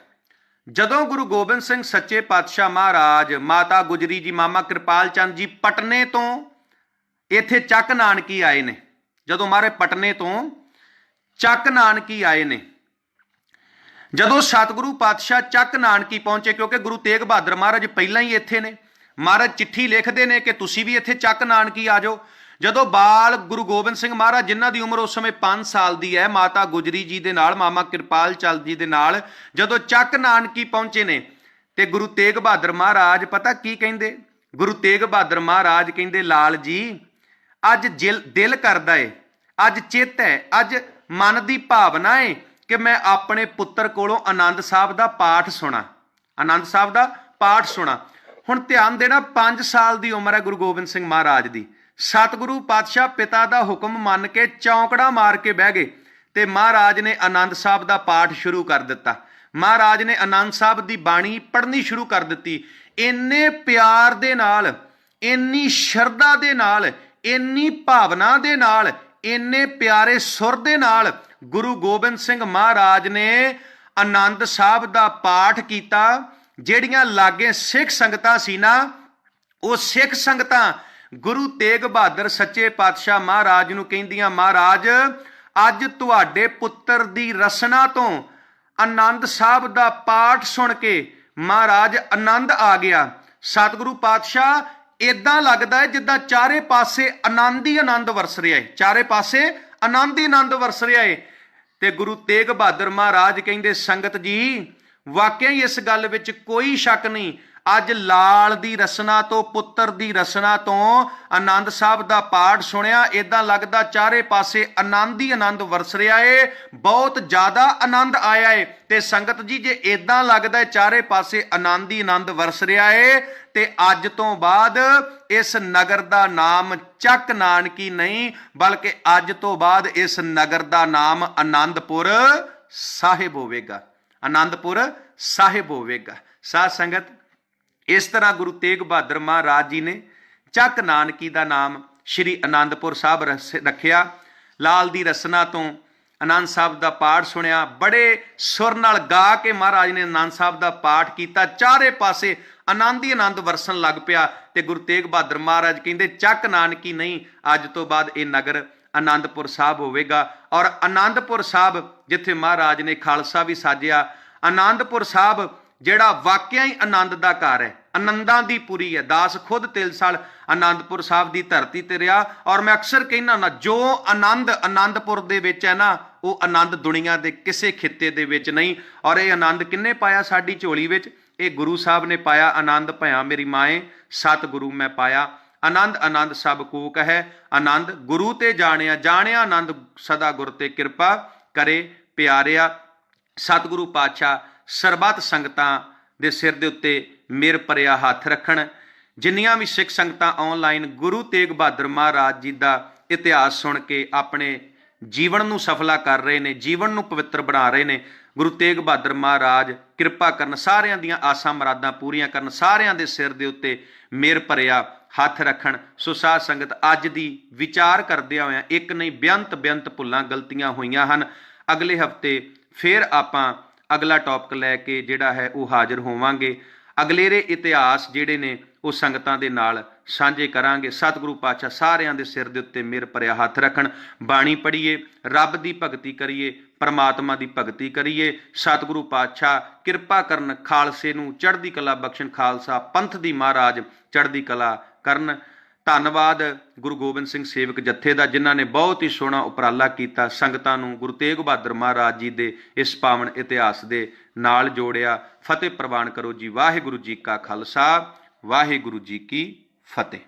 ਜਦੋਂ ਗੁਰੂ ਗੋਬਿੰਦ ਸਿੰਘ ਸੱਚੇ ਪਾਤਸ਼ਾਹ ਮਹਾਰਾਜ, ਮਾਤਾ ਗੁਜਰੀ ਜੀ, ਮਾਮਾ ਕਿਰਪਾਲ ਚੰਦ ਜੀ ਪਟਨੇ ਤੋਂ ਇੱਥੇ ਚੱਕ ਨਾਨਕੀ ਆਏ ਨੇ, ਜਦੋਂ ਮਾਰੇ ਪਟਨੇ ਤੋਂ ਚੱਕ ਨਾਨਕੀ ਆਏ ਨੇ, ਜਦੋਂ ਸਤਿਗੁਰੂ ਪਾਤਸ਼ਾਹ ਚੱਕ ਨਾਨਕੀ ਪਹੁੰਚੇ, ਕਿਉਂਕਿ ਗੁਰੂ ਤੇਗ ਬਹਾਦਰ ਮਹਾਰਾਜ ਪਹਿਲਾਂ ਹੀ ਇੱਥੇ ਨੇ, ਮਹਾਰਾਜ ਚਿੱਠੀ ਲਿਖਦੇ ਨੇ ਕਿ ਤੁਸੀਂ ਵੀ ਇੱਥੇ ਚੱਕ ਨਾਨਕੀ ਆ ਜਾਓ। ਜਦੋਂ ਬਾਲ ਗੁਰੂ ਗੋਬਿੰਦ ਸਿੰਘ ਮਹਾਰਾਜ, ਜਿਨ੍ਹਾਂ ਦੀ ਉਮਰ ਉਸ ਸਮੇਂ 5 ਸਾਲ ਦੀ ਹੈ, ਮਾਤਾ ਗੁਜਰੀ ਜੀ ਦੇ ਨਾਲ, ਮਾਮਾ ਕਿਰਪਾਲ ਚੰਦ ਜੀ ਦੇ ਨਾਲ ਜਦੋਂ ਚੱਕ ਨਾਨਕੀ ਪਹੁੰਚੇ ਨੇ, ਤੇ ਗੁਰੂ ਤੇਗ ਬਹਾਦਰ ਮਹਾਰਾਜ ਪਤਾ ਕੀ ਕਹਿੰਦੇ? ਗੁਰੂ ਤੇਗ ਬਹਾਦਰ ਮਹਾਰਾਜ ਕਹਿੰਦੇ, ਲਾਲ ਜੀ ਅੱਜ ਦਿਲ ਕਰਦਾ ਏ, ਅੱਜ ਚਿੱਤ ਹੈ, ਅੱਜ ਮਨ ਦੀ ਭਾਵਨਾ ਏ ਕਿ ਮੈਂ ਆਪਣੇ ਪੁੱਤਰ ਕੋਲੋਂ ਆਨੰਦ ਸਾਹਿਬ ਦਾ ਪਾਠ ਸੁਣਾ, ਆਨੰਦ ਸਾਹਿਬ ਦਾ ਪਾਠ ਸੁਣਾ। ਹੁਣ ਧਿਆਨ ਦੇਣਾ, 5 ਸਾਲ ਦੀ ਉਮਰ ਹੈ ਗੁਰੂ ਗੋਬਿੰਦ ਸਿੰਘ ਮਹਾਰਾਜ ਦੀ। ਸਤਿਗੁਰੂ ਪਾਤਸ਼ਾਹ ਪਿਤਾ ਦਾ ਹੁਕਮ ਮੰਨ ਕੇ ਚੌਂਕੜਾ ਮਾਰ ਕੇ ਬਹਿ ਗਏ ਤੇ ਮਹਾਰਾਜ ਨੇ ਆਨੰਦ ਸਾਹਿਬ ਦਾ ਪਾਠ ਸ਼ੁਰੂ ਕਰ ਦਿੱਤਾ। ਮਹਾਰਾਜ ਨੇ ਆਨੰਦ ਸਾਹਿਬ ਦੀ ਬਾਣੀ ਪੜ੍ਹਨੀ ਸ਼ੁਰੂ ਕਰ ਦਿੱਤੀ। ਇੰਨੇ ਪਿਆਰ ਦੇ ਨਾਲ, ਇੰਨੀ ਸ਼ਰਧਾ ਦੇ ਨਾਲ, ਇੰਨੀ ਭਾਵਨਾ ਦੇ ਨਾਲ, ਇੰਨੇ ਪਿਆਰੇ ਸੁਰ ਦੇ ਨਾਲ ਗੁਰੂ ਗੋਬਿੰਦ ਸਿੰਘ ਮਹਾਰਾਜ ਨੇ ਆਨੰਦ ਸਾਹਿਬ ਦਾ ਪਾਠ ਕੀਤਾ। ਜਿਹੜੀਆਂ ਲਾਗੇ ਸਿੱਖ ਸੰਗਤਾਂ ਸੀ ਨਾ, ਉਹ ਸਿੱਖ ਸੰਗਤਾਂ ਗੁਰੂ ਤੇਗ ਬਹਾਦਰ ਸੱਚੇ ਪਾਤਸ਼ਾਹ ਮਹਾਰਾਜ ਨੂੰ ਕਹਿੰਦੀਆਂ, ਮਹਾਰਾਜ ਅੱਜ ਤੁਹਾਡੇ ਪੁੱਤਰ ਦੀ ਰਸਨਾ ਤੋਂ ਆਨੰਦ ਸਾਹਿਬ ਦਾ ਪਾਠ ਸੁਣ ਕੇ ਮਹਾਰਾਜ ਆਨੰਦ ਆ ਗਿਆ। ਸਤਿਗੁਰੂ ਪਾਤਸ਼ਾਹ ਇਦਾਂ ਲੱਗਦਾ ਹੈ ਜਿੱਦਾਂ ਚਾਰੇ ਪਾਸੇ ਆਨੰਦ ਹੀ ਆਨੰਦ ਵਰਸ ਰਿਹਾ ਹੈ, ਚਾਰੇ ਪਾਸੇ ਆਨੰਦ ਹੀ ਆਨੰਦ ਵਰਸ ਰਿਹਾ ਹੈ। ਤੇ ਗੁਰੂ ਤੇਗ ਬਹਾਦਰ ਮਹਾਰਾਜ ਕਹਿੰਦੇ, ਸੰਗਤ ਜੀ ਵਾਕਿਆ ਹੀ ਇਸ ਗੱਲ ਵਿੱਚ ਕੋਈ ਸ਼ੱਕ ਨਹੀਂ, ਅੱਜ ਲਾਲ ਦੀ ਰਸਨਾ ਤੋਂ, ਪੁੱਤਰ ਦੀ ਰਸਨਾ ਤੋਂ ਆਨੰਦ ਸਾਹਿਬ ਦਾ ਪਾਠ ਸੁਣਿਆ, ਇਦਾਂ ਲੱਗਦਾ ਚਾਰੇ ਪਾਸੇ ਆਨੰਦ ਹੀ ਆਨੰਦ ਵਰਸ ਰਿਹਾ ਏ, ਬਹੁਤ ਜ਼ਿਆਦਾ ਆਨੰਦ ਆਇਆ ਏ। ਤੇ ਸੰਗਤ ਜੀ ਜੇ ਇਦਾਂ ਲੱਗਦਾ ਚਾਰੇ ਪਾਸੇ ਆਨੰਦ ਹੀ ਆਨੰਦ ਵਰਸ ਰਿਹਾ ਏ, ਤੇ ਅੱਜ ਤੋਂ ਬਾਅਦ ਇਸ ਨਗਰ ਦਾ ਨਾਮ ਚੱਕ ਨਾਨਕੀ ਨਹੀਂ, ਬਲਕਿ ਅੱਜ ਤੋਂ ਬਾਅਦ ਇਸ ਨਗਰ ਦਾ ਨਾਮ ਆਨੰਦਪੁਰ ਸਾਹਿਬ ਹੋਵੇਗਾ, ਆਨੰਦਪੁਰ ਸਾਹਿਬ ਹੋਵੇਗਾ। ਸਾਧ ਸੰਗਤ, ਇਸ ਤਰ੍ਹਾਂ ਗੁਰੂ ਤੇਗ ਬਹਾਦਰ ਮਹਾਰਾਜ ਜੀ ਨੇ ਚੱਕ ਨਾਨਕੀ ਦਾ ਨਾਮ ਸ਼੍ਰੀ ਆਨੰਦਪੁਰ ਸਾਹਿਬ ਰੱਖਿਆ। ਲਾਲ ਦੀ ਰਸਨਾ ਤੋਂ ਆਨੰਦ ਸਾਹਿਬ ਦਾ ਪਾਠ ਸੁਣਿਆ, ਬੜੇ ਸੁਰ ਨਾਲ ਗਾ ਕੇ ਮਹਾਰਾਜ ਨੇ ਆਨੰਦ ਸਾਹਿਬ ਦਾ ਪਾਠ ਕੀਤਾ, ਚਾਰੇ ਪਾਸੇ ਆਨੰਦ ਹੀ ਆਨੰਦ ਵਰਸਣ ਲੱਗ ਪਿਆ। ਤੇ ਗੁਰੂ ਤੇਗ ਬਹਾਦਰ ਮਹਾਰਾਜ ਕਹਿੰਦੇ, ਚੱਕ ਨਾਨਕੀ ਨਹੀਂ, ਅੱਜ ਤੋਂ ਬਾਅਦ ਇਹ ਨਗਰ ਆਨੰਦਪੁਰ ਸਾਹਿਬ ਹੋਵੇਗਾ। ਔਰ ਆਨੰਦਪੁਰ ਸਾਹਿਬ ਜਿੱਥੇ ਮਹਾਰਾਜ ਨੇ ਖਾਲਸਾ ਵੀ ਸਾਜਿਆ, ਆਨੰਦਪੁਰ ਸਾਹਿਬ ਜਿਹੜਾ ਵਾਕਿਆ ਹੀ ਆਨੰਦ ਦਾ ਘਰ ਹੈ, ਆਨੰਦਾਂ ਦੀ ਪੁਰੀ ਹੈ। ਦਾਸ ਖੁਦ 3 ਸਾਲ ਆਨੰਦਪੁਰ ਸਾਹਿਬ ਦੀ ਧਰਤੀ ਤੇ ਰਿਹਾ। ਔਰ ਮੈਂ ਅਕਸਰ ਕਹਿੰਦਾ ਨਾ, ਜੋ ਆਨੰਦ ਆਨੰਦਪੁਰ ਦੇ ਵਿੱਚ ਹੈ ਨਾ, ਉਹ ਆਨੰਦ ਦੁਨੀਆ ਦੇ ਕਿਸੇ ਖਿੱਤੇ ਦੇ ਵਿੱਚ ਨਹੀਂ। ਔਰ ਇਹ ਆਨੰਦ ਕਿੰਨੇ ਪਾਇਆ ਸਾਡੀ ਝੋਲੀ ਵਿੱਚ? ਇਹ ਗੁਰੂ ਸਾਹਿਬ ਨੇ ਪਾਇਆ। ਆਨੰਦ ਭਇਆ ਮੇਰੀ ਮਾਏ, ਸਤਿਗੁਰੂ ਮੈਂ ਪਾਇਆ। ਆਨੰਦ ਆਨੰਦ ਸਭ ਕੂਕ ਹੈ, ਆਨੰਦ ਗੁਰੂ ਤੇ ਜਾਣਿਆ, ਜਾਣਿਆ ਆਨੰਦ ਸਦਾ ਗੁਰ ਤੇ ਕਿਰਪਾ ਕਰੇ ਪਿਆਰਿਆ। ਸਤਿਗੁਰੂ ਪਾਤਸ਼ਾਹ ਸਰਬੱਤ ਸੰਗਤਾਂ ਦੇ ਸਿਰ ਦੇ ਉੱਤੇ ਮਿਹਰ ਭਰਿਆ ਹੱਥ ਰੱਖਣ। ਜਿੰਨੀਆਂ ਵੀ ਸਿੱਖ ਸੰਗਤਾਂ ਆਨਲਾਈਨ ਗੁਰੂ ਤੇਗ ਬਹਾਦਰ ਮਹਾਰਾਜ ਜੀ ਦਾ ਇਤਿਹਾਸ ਸੁਣ ਕੇ ਆਪਣੇ ਜੀਵਨ ਨੂੰ ਸਫਲਾ ਕਰ ਰਹੇ ਨੇ, ਜੀਵਨ ਨੂੰ ਪਵਿੱਤਰ ਬਣਾ ਰਹੇ ਨੇ, ਗੁਰੂ ਤੇਗ ਬਹਾਦਰ ਮਹਾਰਾਜ ਕਿਰਪਾ ਕਰਨ, ਸਾਰਿਆਂ ਦੀਆਂ ਆਸਾਂ ਮੁਰਾਦਾਂ ਪੂਰੀਆਂ ਕਰਨ, ਸਾਰਿਆਂ ਦੇ ਸਿਰ ਦੇ ਉੱਤੇ ਮਿਹਰ ਭਰਿਆ ਹੱਥ ਰੱਖਣ। ਸੋ ਸਾਧ ਸੰਗਤ, ਅੱਜ ਦੀ ਵਿਚਾਰ ਕਰਦਿਆਂ ਹੋਇਆਂ, ਇੱਕ ਨਹੀਂ ਬੇਅੰਤ ਭੁੱਲਾਂ ਗਲਤੀਆਂ ਹੋਈਆਂ ਹਨ। ਅਗਲੇ ਹਫਤੇ ਫਿਰ ਆਪਾਂ ਅਗਲਾ ਟੌਪਿਕ ਲੈ ਕੇ ਜਿਹੜਾ ਹੈ ਉਹ ਹਾਜ਼ਰ ਹੋਵਾਂਗੇ। ਅਗਲੇਰੇ ਇਤਿਹਾਸ ਜਿਹੜੇ ਨੇ ਉਹ ਸੰਗਤਾਂ ਦੇ ਨਾਲ ਸਾਂਝੇ ਕਰਾਂਗੇ। ਸਤਿਗੁਰੂ ਪਾਤਸ਼ਾਹ ਸਾਰਿਆਂ ਦੇ ਸਿਰ ਦੇ ਉੱਤੇ ਮਿਹਰ ਭਰਿਆ ਹੱਥ ਰੱਖਣ। ਬਾਣੀ ਪੜ੍ਹੀਏ, ਰੱਬ ਦੀ ਭਗਤੀ ਕਰੀਏ, ਪਰਮਾਤਮਾ ਦੀ ਭਗਤੀ ਕਰੀਏ। ਸਤਿਗੁਰੂ ਪਾਤਸ਼ਾਹ ਕਿਰਪਾ ਕਰਨ, ਖਾਲਸੇ ਨੂੰ ਚੜ੍ਹਦੀ ਕਲਾ ਬਖਸ਼ਣ, ਖਾਲਸਾ ਪੰਥ ਦੀ ਮਹਾਰਾਜ ਚੜ੍ਹਦੀ ਕਲਾ ਕਰਨ। ਧੰਨਵਾਦ ਗੁਰੂ ਗੋਬਿੰਦ ਸਿੰਘ ਸੇਵਕ ਜਥੇ ਦਾ, ਜਿਨ੍ਹਾਂ ਨੇ ਬਹੁਤ ਹੀ ਸੋਹਣਾ ਉਪਰਾਲਾ ਕੀਤਾ, ਸੰਗਤਾਂ ਨੂੰ ਗੁਰੂ ਤੇਗ ਬਹਾਦਰ ਮਹਾਰਾਜ ਜੀ ਦੇ ਇਸ ਪਾਵਨ ਇਤਿਹਾਸ ਦੇ ਨਾਲ ਜੋੜਿਆ। ਫਤਿਹ ਪ੍ਰਵਾਨ ਕਰੋ ਜੀ। ਵਾਹਿਗੁਰੂ ਜੀ ਕਾ ਖਾਲਸਾ, ਵਾਹਿਗੁਰੂ ਜੀ ਕੀ ਫਤਿਹ।